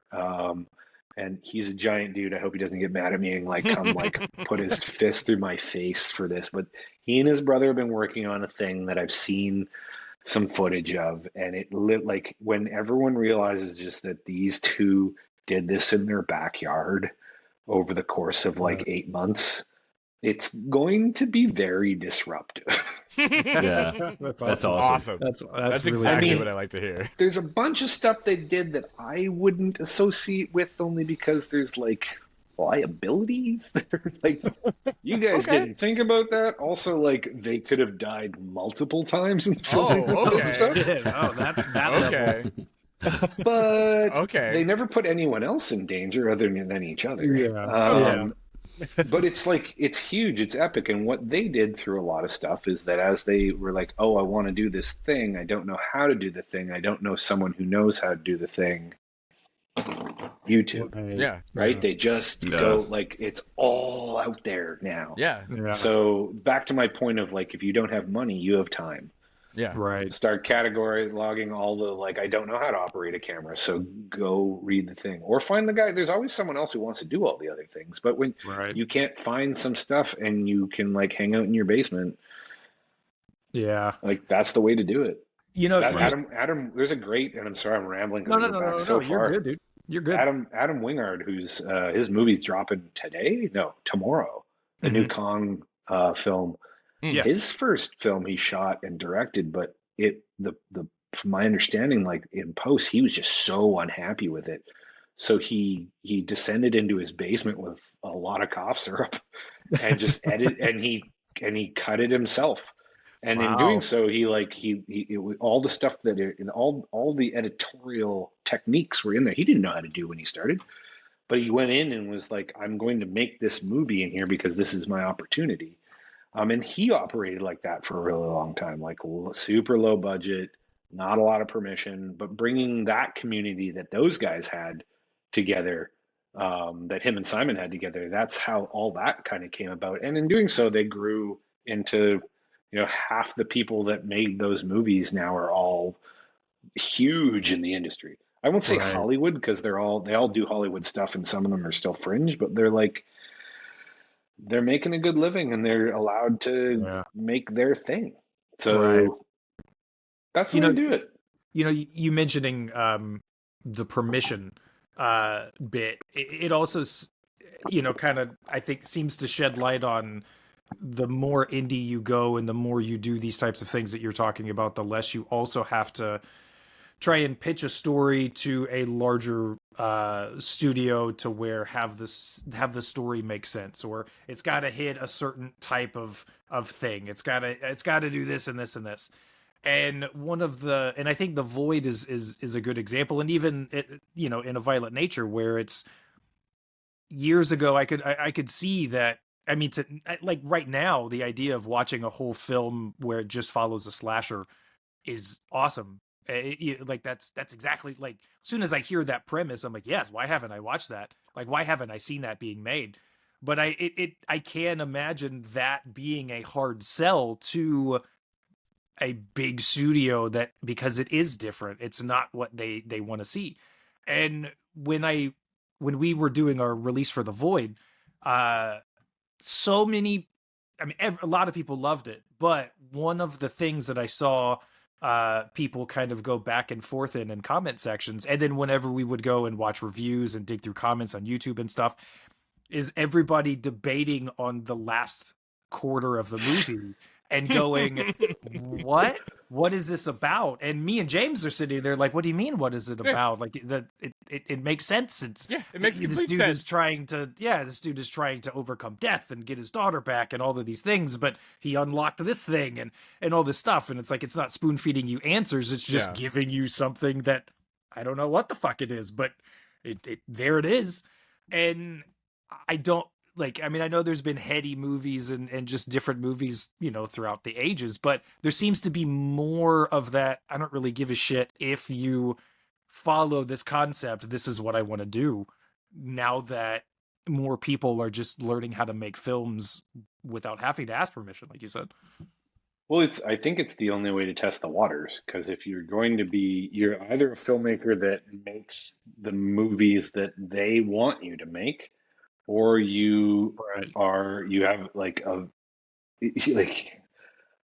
A: and he's a giant dude. I hope he doesn't get mad at me and like come like put his fist through my face for this. But he and his brother have been working on a thing that I've seen some footage of, and it lit like when everyone realizes just that these two did this in their backyard over the course of like 8 months, it's going to be very disruptive.
C: Yeah, that's awesome.
B: That's
D: really
B: exactly what I like to hear.
A: There's a bunch of stuff they did that I wouldn't associate with, only because there's like liabilities. Like, you guys didn't think about that. Also, like, they could have died multiple times in filming stuff.
B: Okay.
A: But they never put anyone else in danger other than each other. But it's like, it's huge, it's epic. And what they did through a lot of stuff is that as they were like, oh, I want to do this thing, I don't know how to do the thing, I don't know someone who knows how to do the thing, YouTube. Right? They just go, like, it's all out there now. So back to my point of like, if you don't have money, you have time. Start category logging all the like, I don't know how to operate a camera, so go read the thing or find the guy. There's always someone else who wants to do all the other things, but when you can't find some stuff and you can like hang out in your basement, like that's the way to do it.
D: You know,
A: Adam, there's a great, and I'm sorry I'm rambling. No,
D: you're good, dude. You're good.
A: Adam Wingard, who's his movie's dropping tomorrow. The new Kong film. His first film he shot and directed, but from my understanding, like in post, he was just so unhappy with it. So he descended into his basement with a lot of cough syrup and just and he cut it himself. And in doing so, all the stuff all the editorial techniques were in there. He didn't know how to do when he started, but he went in and was like, I'm going to make this movie in here because this is my opportunity. And he operated like that for a really long time, like super low budget, not a lot of permission, but bringing that community that those guys had together, that him and Simon had together, that's how all that kind of came about. And in doing so, they grew into, half the people that made those movies now are all huge in the industry. I won't say Hollywood because they all do Hollywood stuff and some of them are still fringe, but they're making a good living and they're allowed to make their thing. So that's the way to do it.
D: You mentioning the permission bit, it also, kind of, I think, seems to shed light on the more indie you go and the more you do these types of things that you're talking about, the less you also have to try and pitch a story to a larger studio to where have the story make sense, or it's got to hit a certain type of thing. It's got to do this and this and this. And I think The Void is a good example. And even in A Violent Nature, where it's years ago, I could see that. I mean, like right now, the idea of watching a whole film where it just follows a slasher is awesome. Like that's exactly, like, as soon as I hear that premise, I'm like, yes, why haven't I watched that? Like, why haven't I seen that being made? But I can imagine that being a hard sell to a big studio, that because it is different, it's not what they want to see. And when we were doing our release for The Void, so many, I mean, a lot of people loved it, but one of the things that I saw people kind of go back and forth in comment sections, and then whenever we would go and watch reviews and dig through comments on YouTube and stuff, is everybody debating on the last quarter of the movie and going, what is this about? And me and James are sitting there like, what do you mean, what is it about? Like, it makes sense.
B: It makes
D: this dude
B: sense.
D: is trying to overcome death and get his daughter back and all of these things, but he unlocked this thing and all this stuff. And it's like, it's not spoon feeding you answers. It's just giving you something that I don't know what the fuck it is, but there it is. And I don't, like, I mean, I know there's been heady movies and just different movies, throughout the ages, but there seems to be more of that. I don't really give a shit if you follow this concept. This is what I want to do, now that more people are just learning how to make films without having to ask permission, like you said.
A: Well, I think it's the only way to test the waters, because if you're either a filmmaker that makes the movies that they want you to make, or you have like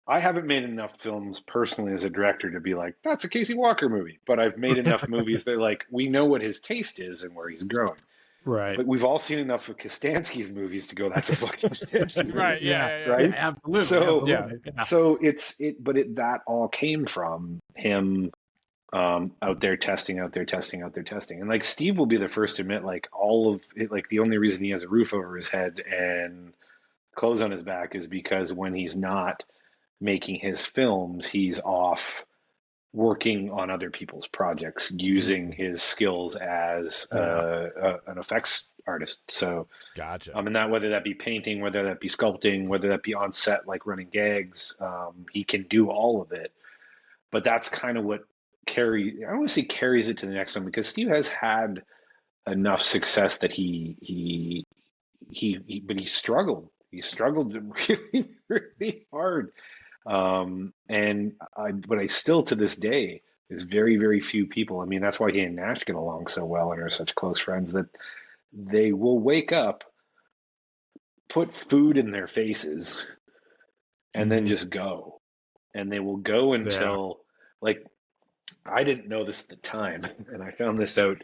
A: I haven't made enough films personally as a director to be like, that's a Casey Walker movie, but I've made enough movies that like we know what his taste is and where he's growing.
D: Right.
A: But we've all seen enough of Kostansky's movies to go, that's a fucking Kostansky movie.
B: Right. Yeah.
A: Right.
D: Yeah, absolutely.
A: So,
D: absolutely.
A: but that all came from him out there testing. And like Steve will be the first to admit, like all of it, like the only reason he has a roof over his head and clothes on his back is because when he's not making his films, he's off working on other people's projects, using his skills as an effects artist. So,
B: gotcha.
A: And that, whether that be painting, whether that be sculpting, whether that be on set, like running gags, he can do all of it. But that's kind of what I don't want to say carries it to the next one, because Steve has had enough success that but he struggled. He struggled really, really hard. But I still, to this day, there's very, very few people. I mean, that's why he and Nash get along so well and are such close friends, that they will wake up, put food in their faces, and then just go. And they will go until, like, I didn't know this at the time, and I found this out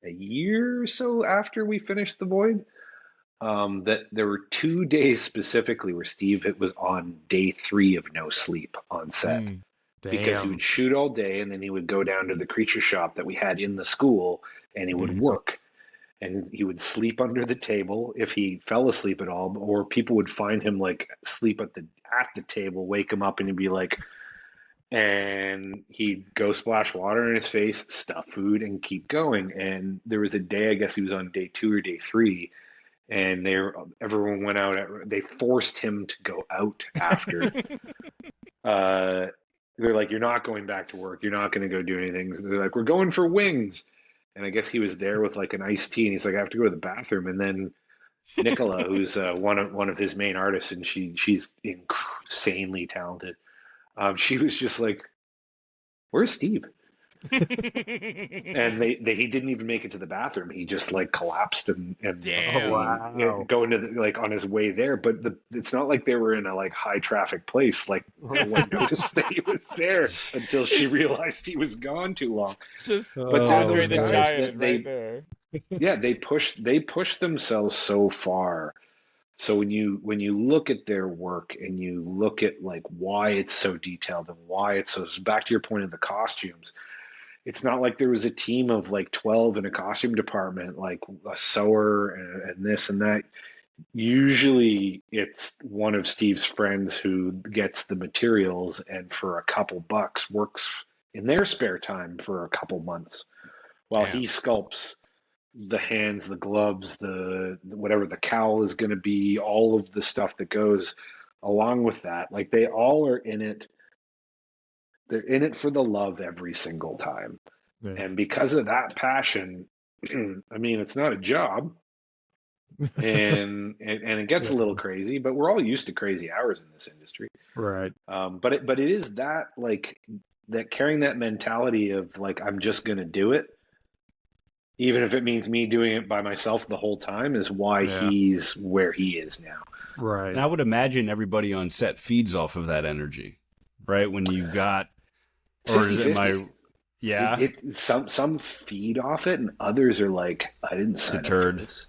A: a year or so after we finished The Void. That there were 2 days specifically where Steve was on day 3 of no sleep on set, because he would shoot all day and then he would go down to the creature shop that we had in the school and he would work, and he would sleep under the table if he fell asleep at all, or people would find him like sleep at the table, wake him up, and he'd be like, and he'd go splash water in his face, stuff food, and keep going. And there was a day, I guess he was on day 2 or day 3, and everyone went out. They forced him to go out after. They're like, "You're not going back to work. You're not going to go do anything." So they're like, "We're going for wings." And I guess he was there with like an iced tea, and he's like, "I have to go to the bathroom." And then Nicola, who's one of his main artists, and she's insanely talented. She was just like, "Where's Steve?" And he didn't even make it to the bathroom. He just like collapsed and go into like on his way there. But it's not like they were in a like high traffic place. Like no one noticed that he was there until she realized he was gone too long. But they're those guys that they push themselves so far. So when you look at their work and you look at like why it's so detailed and why it's so, back to your point of the costumes, it's not like there was a team of like 12 in a costume department, like a sewer and this and that. Usually it's one of Steve's friends who gets the materials and for a couple bucks works in their spare time for a couple months while he sculpts the hands, the gloves, the whatever the cowl is going to be, all of the stuff that goes along with that. Like they all are in it. They're in it for the love every single time. Yeah. And because of that passion, I mean, it's not a job, and it gets a little crazy, but we're all used to crazy hours in this industry.
D: Right.
A: But it is that, like, that carrying that mentality of like, I'm just going to do it, even if it means me doing it by myself the whole time, is why he's where he is now.
D: Right.
C: And I would imagine everybody on set feeds off of that energy, right? When you got, or is it my,
A: some feed off it, and others are like, I didn't sign up for this.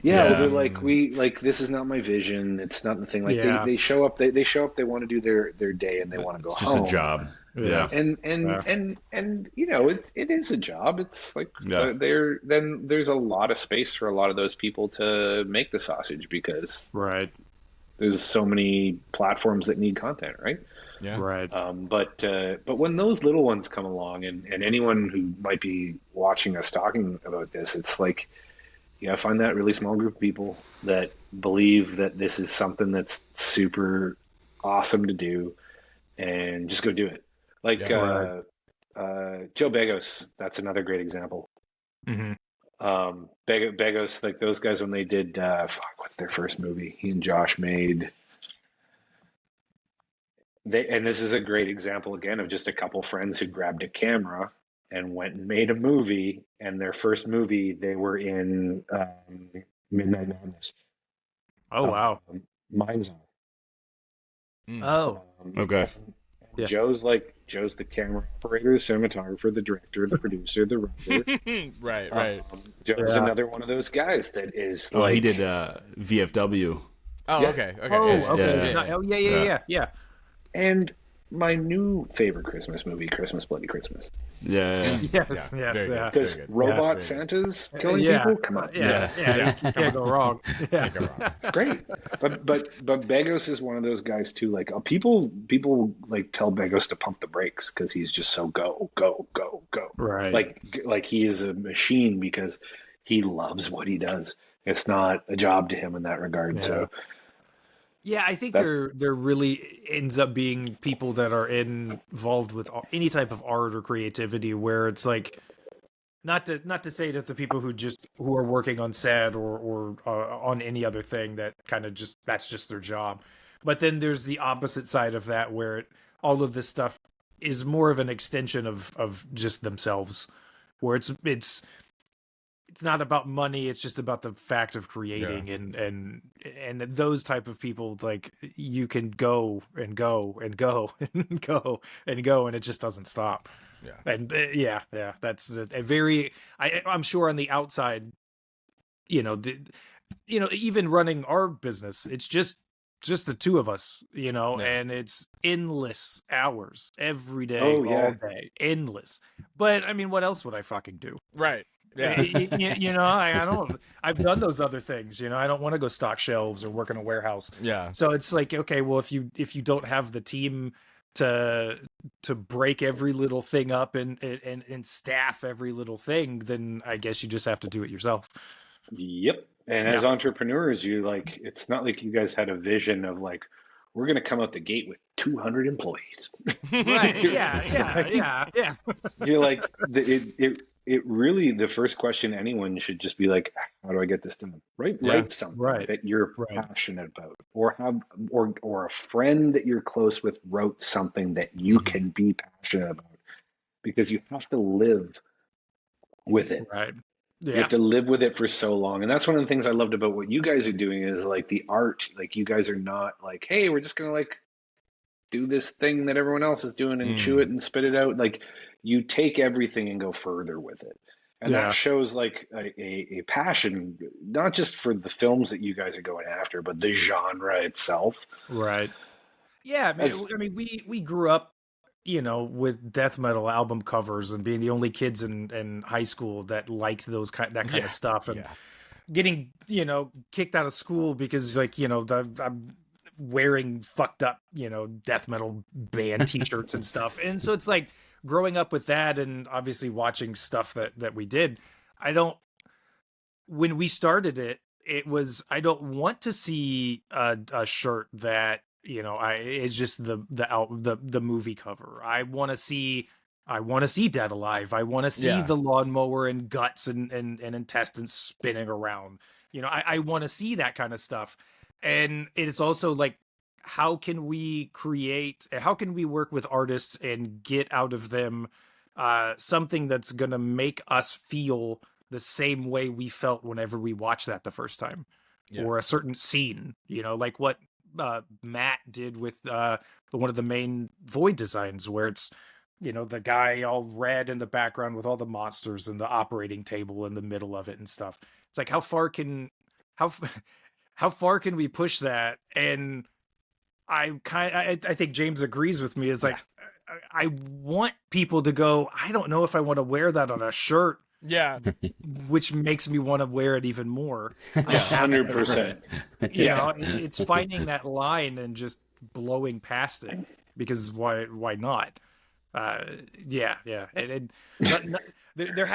C: Yeah,
A: they're like, this is not my vision. It's not the thing. Like they show up, they show up, they want to do their day, and they want to go home.
C: It's just a job. Yeah.
A: And you know, it is a job. It's like, so there's a lot of space for a lot of those people to make the sausage, because there's so many platforms that need content, right?
B: Yeah.
D: Right.
A: But when those little ones come along, and anyone who might be watching us talking about this, it's like, You gotta find that really small group of people that believe that this is something that's super awesome to do, and just go do it. Like Joe Begos, that's another great example.
D: Mm-hmm.
A: Begos, like those guys when they did what's their first movie? He and Josh made. And this is a great example again of just a couple friends who grabbed a camera and went and made a movie. And their first movie, they were in Midnight Madness.
D: Oh wow!
A: Mind's Eye.
D: Oh,
C: okay.
A: Yeah. Joe's the camera operator, the cinematographer, the director, the producer, the writer.
B: right.
A: Joe's another one of those guys that is.
C: Oh, he did VFW.
B: Oh,
A: yeah.
B: okay.
D: Oh, okay. Yeah.
A: And my new favorite Christmas movie, Christmas Bloody Christmas.
C: Yeah.
D: Yes.
A: Because robot Santas killing people. Come on.
D: Yeah. You can't go wrong. Yeah.
A: It's great. But Begos is one of those guys too. Like people like tell Begos to pump the brakes because he's just so go.
D: Right.
A: Like he is a machine because he loves what he does. It's not a job to him in that regard.
D: Yeah.
A: So.
D: Yeah, I think there really ends up being people that are involved with any type of art or creativity where it's like not to say that the people who are working on set or on any other thing that kind of that's just their job, but then there's the opposite side of that where all of this stuff is more of an extension of just themselves, where it's not about money, it's just about the fact of creating. And those type of people, like, you can go and go and go and go and go and it just doesn't stop. And that's a very I'm sure on the outside, even running our business, it's just the two of us, and it's endless hours every day, all day, endless. But I mean, what else would I fucking do?
B: Right. Yeah.
D: I don't. I've done those other things. I don't want to go stock shelves or work in a warehouse.
B: Yeah.
D: So it's like, okay, well, if you don't have the team to break every little thing up and staff every little thing, then I guess you just have to do it yourself.
A: Yep. And as entrepreneurs, it's not like you guys had a vision of like, we're going to come out the gate with 200 employees.
D: Right. Yeah.
A: You're like, it really, the first question anyone should just be like, how do I get this done? Write something that you're passionate about, or a friend that you're close with wrote something that you can be passionate about, because you have to live with it.
D: Right. Yeah.
A: You have to live with it for so long. And that's one of the things I loved about what you guys are doing is like the art, like you guys are not like, hey, we're just going to like do this thing that everyone else is doing and chew it and spit it out. Like, you take everything and go further with it. And that shows like a passion, not just for the films that you guys are going after, but the genre itself.
D: Right. Yeah. I mean, we grew up, with death metal album covers and being the only kids in high school that liked that kind of stuff, and getting, kicked out of school because like, I'm wearing fucked up, death metal band t-shirts and stuff. And so it's like, growing up with that and obviously watching stuff that we did, when we started it was, I don't want to see a shirt that, it's just the movie cover. I want to see Dead Alive. I want to see the lawnmower and guts and intestines spinning around. I want to see that kind of stuff. And it's also like, how can we work with artists and get out of them something that's going to make us feel the same way we felt whenever we watched that the first time, or a certain scene, like what Matt did with one of the main Void designs, where it's, the guy all red in the background with all the monsters and the operating table in the middle of it and stuff. It's like, how far can we push that? And I think James agrees with me. Is like, I want people to go, I don't know if I want to wear that on a shirt.
B: Yeah.
D: Which makes me want to wear it even more.
A: 100%.
D: It's finding that line and just blowing past it, because why not? And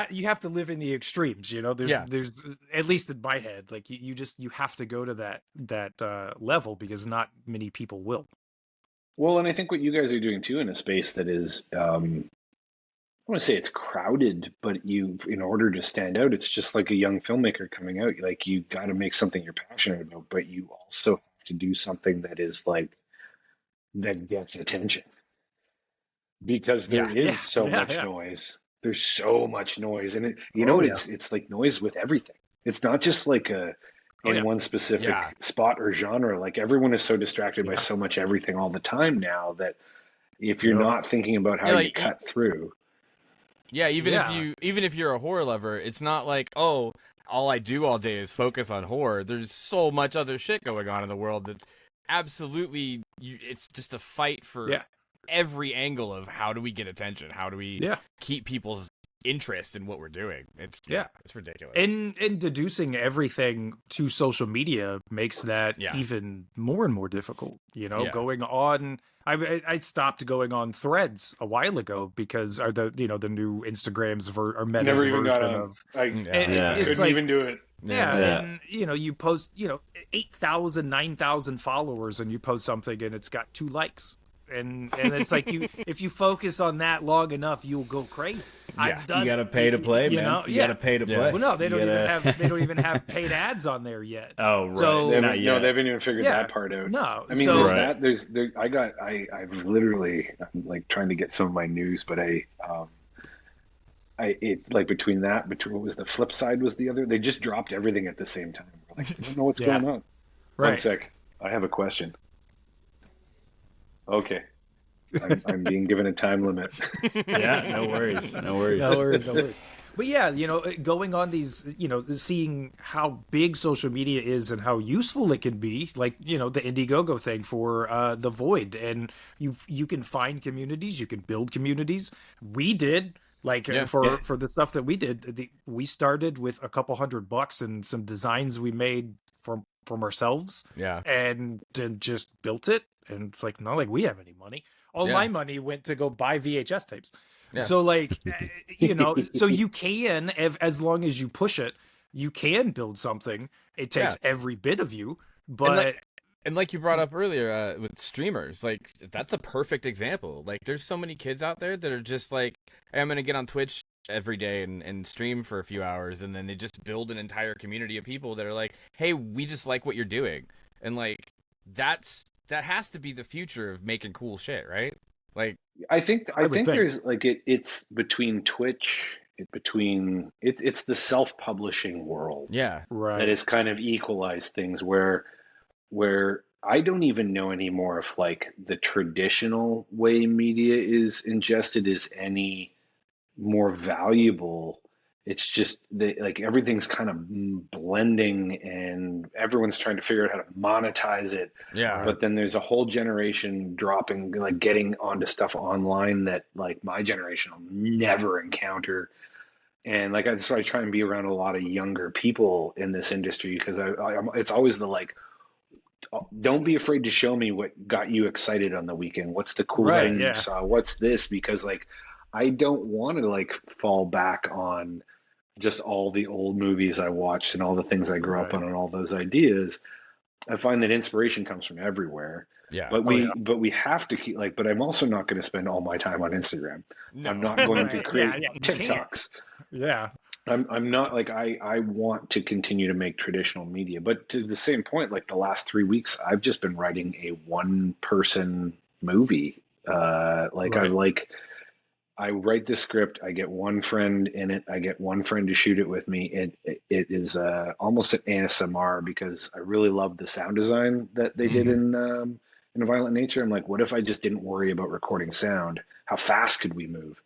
D: you have to live in the extremes, you know. There's at least in my head, like you have to go to that level because not many people will.
A: Well, and I think what you guys are doing too in a space that is, I don't want to say it's crowded, but in order to stand out, it's just like a young filmmaker coming out. Like you got to make something you're passionate about, but you also have to do something that is like that gets attention because there is so much noise. There's so much noise, and it's like noise with everything. It's not just like one specific spot or genre. Like everyone is so distracted by so much everything all the time now that if you're not thinking about how you cut through.
B: Yeah, even if you're a horror lover, it's not like, oh, all I do all day is focus on horror. There's so much other shit going on in the world that's absolutely it's just a fight for every angle of how do we get attention? How do we keep people's interest in what we're doing? It's ridiculous.
D: And deducing everything to social media makes that even more and more difficult, you know. Going on, I stopped going on Threads a while ago because the new Instagrams are Meta's version of
A: couldn't even do it.
D: And you post 8,000 9,000 followers and you post something and it's got 2 likes. And it's like if you focus on that long enough, you'll go crazy.
C: You gotta pay to play, man. You gotta pay to play.
D: Well, no, they don't even have paid ads on there yet.
C: Oh, right.
D: So,
A: they haven't even figured that part out.
D: No,
A: I mean, I'm literally like trying to get some of my news, but between what was the flip side was the other. They just dropped everything at the same time. We're like, I don't know what's going on.
D: Right.
A: 1 sec. I have a question. Okay. I'm being given a time limit.
C: No worries. No worries.
D: But yeah, going on these, seeing how big social media is and how useful it can be, like, the Indiegogo thing for The Void. And you can find communities, you can build communities. We did, for the stuff that we did, we started with a couple $100 and some designs we made from ourselves.
B: Yeah.
D: And then just built it. And it's like, not like we have any money. All my money went to go buy VHS tapes. Yeah. So so you can, as long as you push it, you can build something. It takes every bit of you, but...
B: And like you brought up earlier with streamers, like that's a perfect example. Like there's so many kids out there that are just like, hey, I'm going to get on Twitch every day and stream for a few hours. And then they just build an entire community of people that are like, hey, we just like what you're doing. And like, that has to be the future of making cool shit, right? Like,
A: I think there's like it's between Twitch, it's the self-publishing world,
D: right,
A: that has kind of equalized things where I don't even know anymore if like the traditional way media is ingested is any more valuable. It's just like everything's kind of blending and everyone's trying to figure out how to monetize it.
B: Yeah.
A: But then there's a whole generation dropping, like getting onto stuff online that like my generation will never encounter. And like, so I try and be around a lot of younger people in this industry because it's always the like, don't be afraid to show me what got you excited on the weekend. What's the cool thing you saw? What's this? Because like, I don't want to like fall back on just all the old movies I watched and all the things I grew up on and all those ideas. I find that inspiration comes from everywhere.
B: Yeah.
A: But we have to keep but I'm also not going to spend all my time on Instagram. No. I'm not going to create TikToks.
D: Yeah.
A: I'm not like I want to continue to make traditional media, but to the same point, like the last 3 weeks, I've just been writing a 1-person movie. I write the script. I get one friend in it. I get one friend to shoot it with me. It is almost an ASMR because I really love the sound design that they did in A Violent Nature. I'm like, what if I just didn't worry about recording sound? How fast could we move?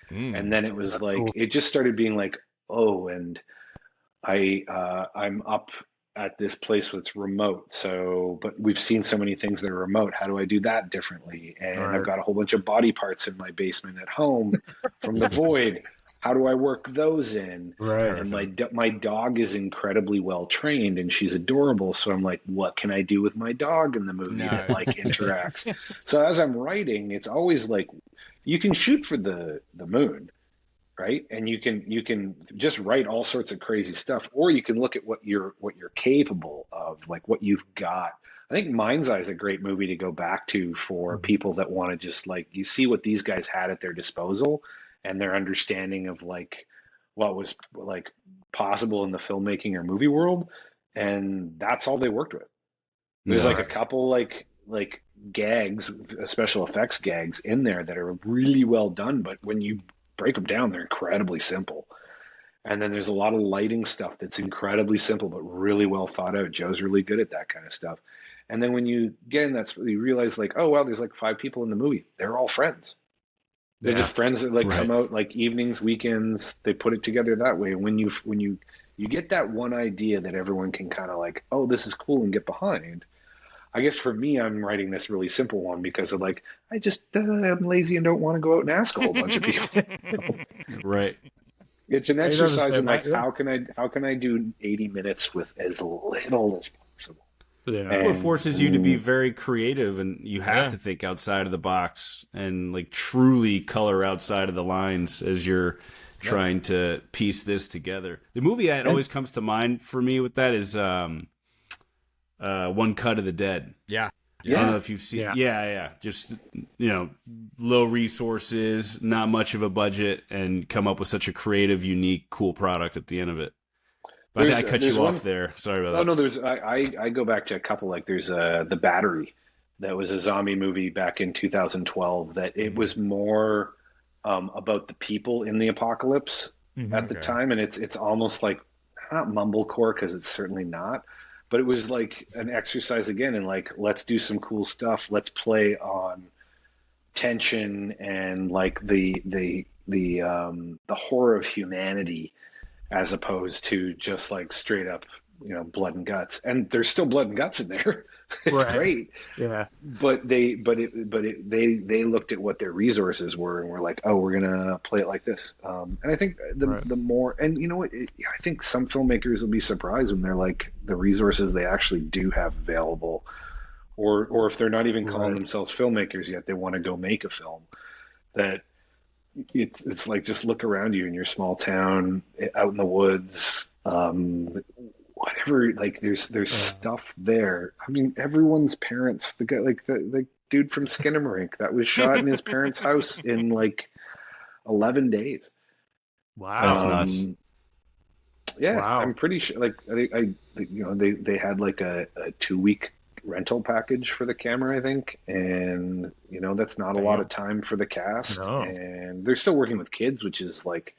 A: And then it was like, it just started being like, oh, and I'm up at this place that's remote. So, but we've seen so many things that are remote. How do I do that differently? And I've got a whole bunch of body parts in my basement at home from the Void. How do I work those in?
D: Right.
A: And my dog is incredibly well trained and she's adorable. So I'm like, what can I do with my dog in the movie that like interacts? So as I'm writing, it's always like, you can shoot for the moon, right? And you can just write all sorts of crazy stuff, or you can look at what you're capable of, like what you've got. I think Mind's Eye is a great movie to go back to for people that want to just like you see what these guys had at their disposal and their understanding of like what was like possible in the filmmaking or movie world, and that's all they worked with. There's like a couple like gags, special effects gags in there that are really well done, but when you break them down, they're incredibly simple. And then there's a lot of lighting stuff that's incredibly simple but really well thought out. Joe's really good at that kind of stuff. And then when you again, that's you realize like, oh wow, there's like 5 people in the movie. They're all friends. They're just friends that like come out like evenings, weekends. They put it together that way. And when you get that one idea that everyone can kind of like, oh, this is cool and get behind. I guess for me, I'm writing this really simple one because of like I just I'm lazy and don't want to go out and ask a whole bunch of people.
C: Right.
A: It's an exercise in like how can I do 80 minutes with as little as possible.
C: Yeah. Well, it forces you to be very creative, and you have to think outside of the box and like truly color outside of the lines as you're trying to piece this together. The movie that always comes to mind for me with that is One Cut of the Dead.
B: Yeah.
C: I don't know if you've seen. Yeah. Just low resources, not much of a budget, and come up with such a creative, unique, cool product at the end of it. But I cut you off there. Sorry about that.
A: No, there's I go back to a couple like there's The Battery, that was a zombie movie back in 2012 that it was more about the people in the apocalypse at the time, and it's almost like not mumblecore because it's certainly not, but it was like an exercise again in like let's do some cool stuff, let's play on tension and like the horror of humanity as opposed to just like straight up blood and guts. And there's still blood and guts in there. It's great.
D: Yeah.
A: But they looked at what their resources were and were like, oh, we're gonna play it like this. And I think the more, and you know what, I think some filmmakers will be surprised when they're like the resources they actually do have available, or if they're not even calling themselves filmmakers yet, they want to go make a film. That it's like just look around you in your small town, out in the woods, whatever. Like there's stuff there. I mean, everyone's parents. The guy, like the dude from Skinamarink, that was shot in his parents' house in like 11 days.
C: Wow, that's nuts.
A: Yeah, wow. I'm pretty sure. Like they had like a 2-week rental package for the camera, I think, and that's not a lot of time for the cast. And they're still working with kids, which is like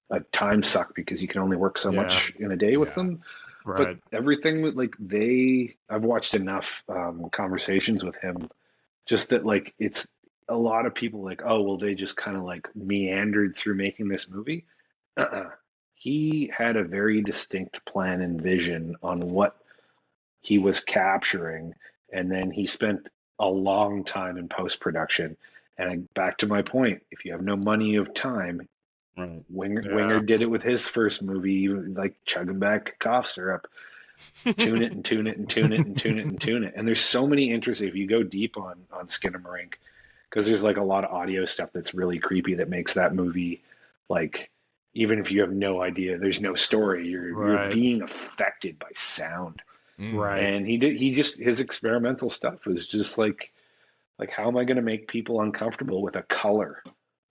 A: a time suck because you can only work so much in a day with them. But everything with like I've watched enough conversations with him, just that like it's a lot of people like, oh well, they just kind of like meandered through making this movie. He had a very distinct plan and vision on what he was capturing, and then he spent a long time in post-production. And back to my point, if you have no money, you have time. Winger did it with his first movie, like chugging back cough syrup, tune it and tune it and tune it and tune it and tune it. And there's so many interesting, if you go deep on Skinamarink, because there's like a lot of audio stuff that's really creepy that makes that movie like, even if you have no idea, there's no story, you're being affected by sound. And his experimental stuff was just like how am I going to make people uncomfortable with a color,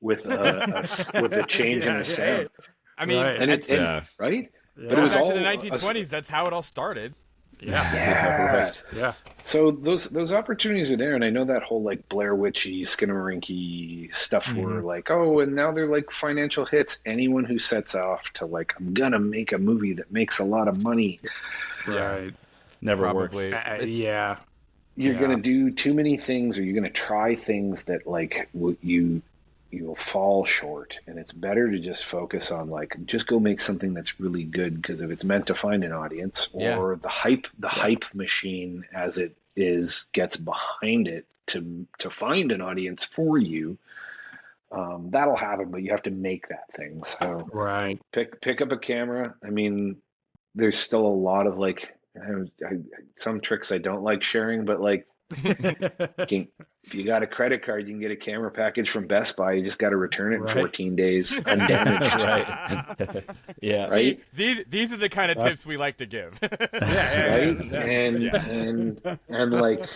A: with a change in the sound?
B: I mean,
A: But it was all
B: in the 1920s. That's how it all started.
A: Yeah. So those opportunities are there, and I know that whole like Blair Witchy, Skinamarink-y stuff were like, oh, and now they're like financial hits. Anyone who sets off to like, I'm gonna make a movie that makes a lot of money,
C: never works.
A: You're gonna do too many things, or you're gonna try things that like you'll fall short, and it's better to just focus on like just go make something that's really good, because if it's meant to find an audience, or the hype machine as it is gets behind it to find an audience for you, that'll happen. But you have to make that thing. So pick up a camera. I mean, there's still a lot of like some tricks I don't like sharing, but like If you got a credit card, you can get a camera package from Best Buy. You just got to return it in 14 days undamaged.
C: Right. Yeah.
A: Right.
B: See, these are the kind of tips we like to give.
A: Right. And like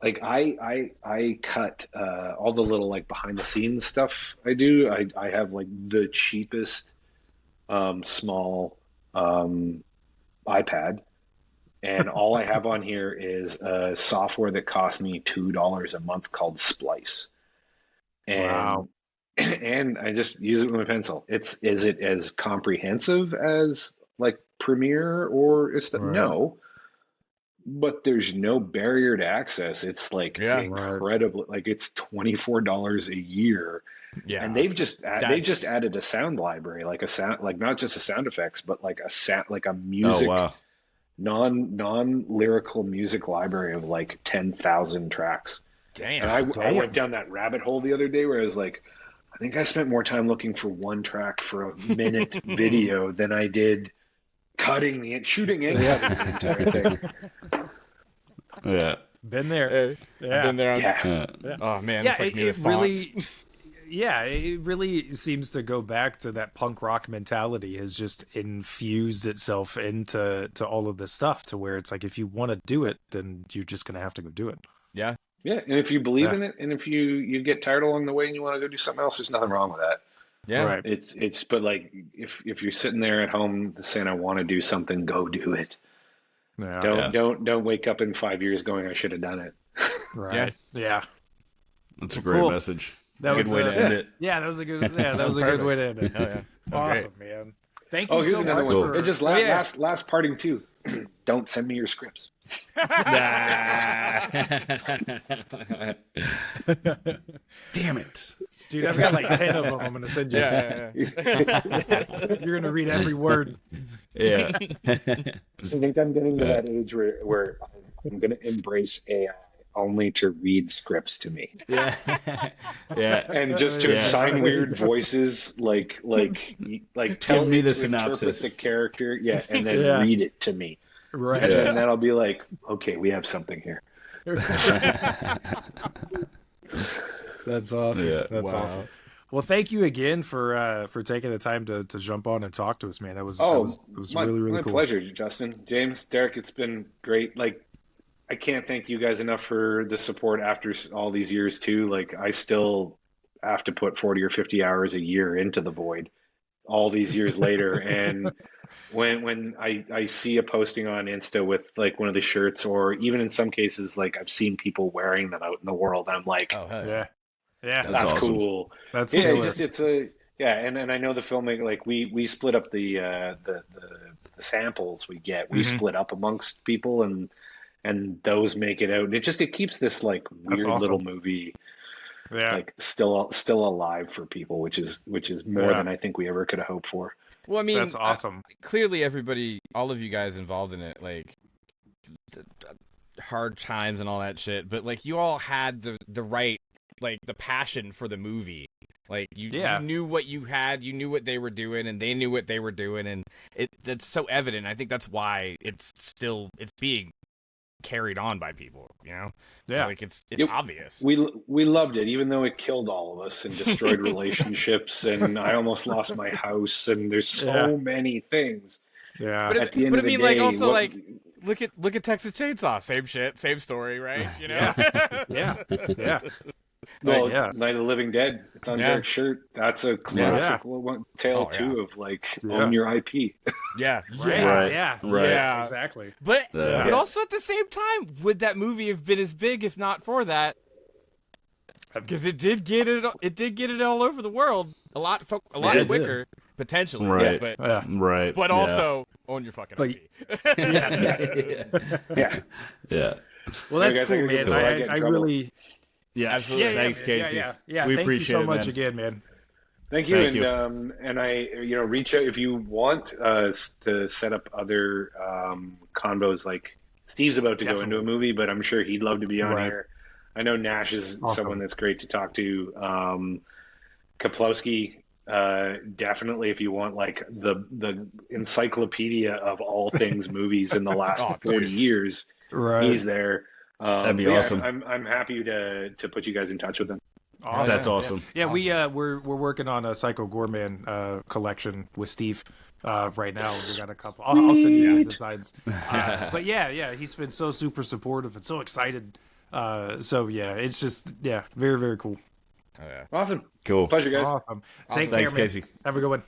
A: I cut all the little like behind the scenes stuff I do. I have like the cheapest small iPad, and all I have on here is a software that cost me $2 a month called Splice. And and I just use it with my pencil. Is it as comprehensive as like Premiere or no, but there's no barrier to access. It's like incredible. Like it's $24 a year.
B: Yeah,
A: and they've just added a sound library, like a sound, like not just a sound effects, but like a sound, like a music, non lyrical music library of like 10,000 tracks.
B: Damn.
A: And I went down that rabbit hole the other day where I was like, I think I spent more time looking for one track for a minute video than I did shooting and cutting the entire thing.
C: Yeah.
D: Been there.
B: Been there.
A: Yeah.
B: Oh man,
D: Yeah,
B: it's like
D: it really. Yeah, it really seems to go back to that punk rock mentality has just infused itself into all of this stuff to where it's like if you want to do it, then you're just gonna have to go do it.
B: Yeah.
A: Yeah, and if you believe in it, and if you get tired along the way and you want to go do something else, there's nothing wrong with that.
B: Yeah,
D: right.
A: It's but like if you're sitting there at home saying I want to do something, go do it.
D: Yeah.
A: Don't wake up in 5 years going I should have done it.
D: Right. Yeah.
C: That's a great message.
D: That was
C: a good way to end it.
D: Yeah, that was a good. Yeah, that was a good way to end it.
B: Yeah.
D: Awesome, man. Thank you
A: here's
D: so
A: another
D: much.
A: one. It just last parting too. Don't send me your scripts.
C: Damn it.
D: Dude, I've got like 10 of them I'm going to send you.
B: Yeah.
D: You're going to read every word.
C: Yeah.
A: I think I'm getting to that age where I'm going to embrace AI only to read scripts to me.
C: Yeah. Yeah.
A: And just to assign weird voices, like tell
C: me the
A: to
C: synopsis.
A: interpret the character, and then read it to me.
D: Right.
A: And then I'll be like, okay, we have something here.
D: That's awesome.
C: Yeah.
D: That's awesome. Well, thank you again for taking the time to jump on and talk to us, man. That was really
A: my
D: cool.
A: pleasure, Justin, James, Derek. It's been great. Like, I can't thank you guys enough for the support after all these years too. Like, I still have to put 40 or 50 hours a year into the void all these years later. And when I see a posting on Insta with like one of the shirts, or even in some cases, like I've seen people wearing them out in the world, I'm like,
B: Oh, hell
D: Yeah.
A: that's
C: awesome.
A: cool.
D: That's
A: and I know the filmmaking, like we split up the samples we get. We split up amongst people, and those make it out. And it keeps this like weird little movie like still alive for people, which is more than I think we ever could have hoped for.
B: Well, I mean,
D: that's awesome.
B: Clearly, everybody, all of you guys involved in it, like hard times and all that shit. But like, you all had the right, like the passion for the movie. Like you knew what you had, you knew what they were doing, and they knew what they were doing, and that's so evident. I think that's why it's being carried on by people, you know?
D: Yeah.
B: Like it's obvious.
A: We loved it, even though it killed all of us and destroyed relationships, and I almost lost my house, and there's so many things.
D: Yeah.
A: At the end of the day,
B: like also like look at Texas Chainsaw, same shit, same story, right? You know?
D: Yeah.
A: Well, Night of the Living Dead. It's on Derek's shirt. That's a classic tale too of like own your IP.
B: Yeah.
D: Yeah, exactly.
B: But also at the same time, would that movie have been as big if not for that? Because it did get it all over the world a lot quicker potentially.
C: Right.
B: But also own your fucking IP.
A: Yeah.
D: Well, that's cool, man. I really.
C: Yeah, absolutely. Thanks, Casey.
D: Yeah.
C: We
D: Thank
C: appreciate
D: you so
C: it,
D: much
C: man.
D: again, man.
A: Thank you. And I reach out if you want us to set up other convos. Like Steve's about to go into a movie, but I'm sure he'd love to be on here. I know Nash is someone that's great to talk to. Kaplowski, definitely, if you want like the encyclopedia of all things movies in the last 40 years, he's there.
C: That'd be awesome.
A: I'm happy to put you guys in touch with them.
C: Awesome. That's awesome.
D: Yeah, awesome. We're working on a Psycho Gorman collection with Steve right now. We got a couple. I'll send you the designs. But yeah, he's been so super supportive and so excited. So yeah, it's just very, very cool.
A: Awesome.
C: Cool.
A: Pleasure, guys.
D: Awesome.
C: Thanks, Casey.
D: Have a good one.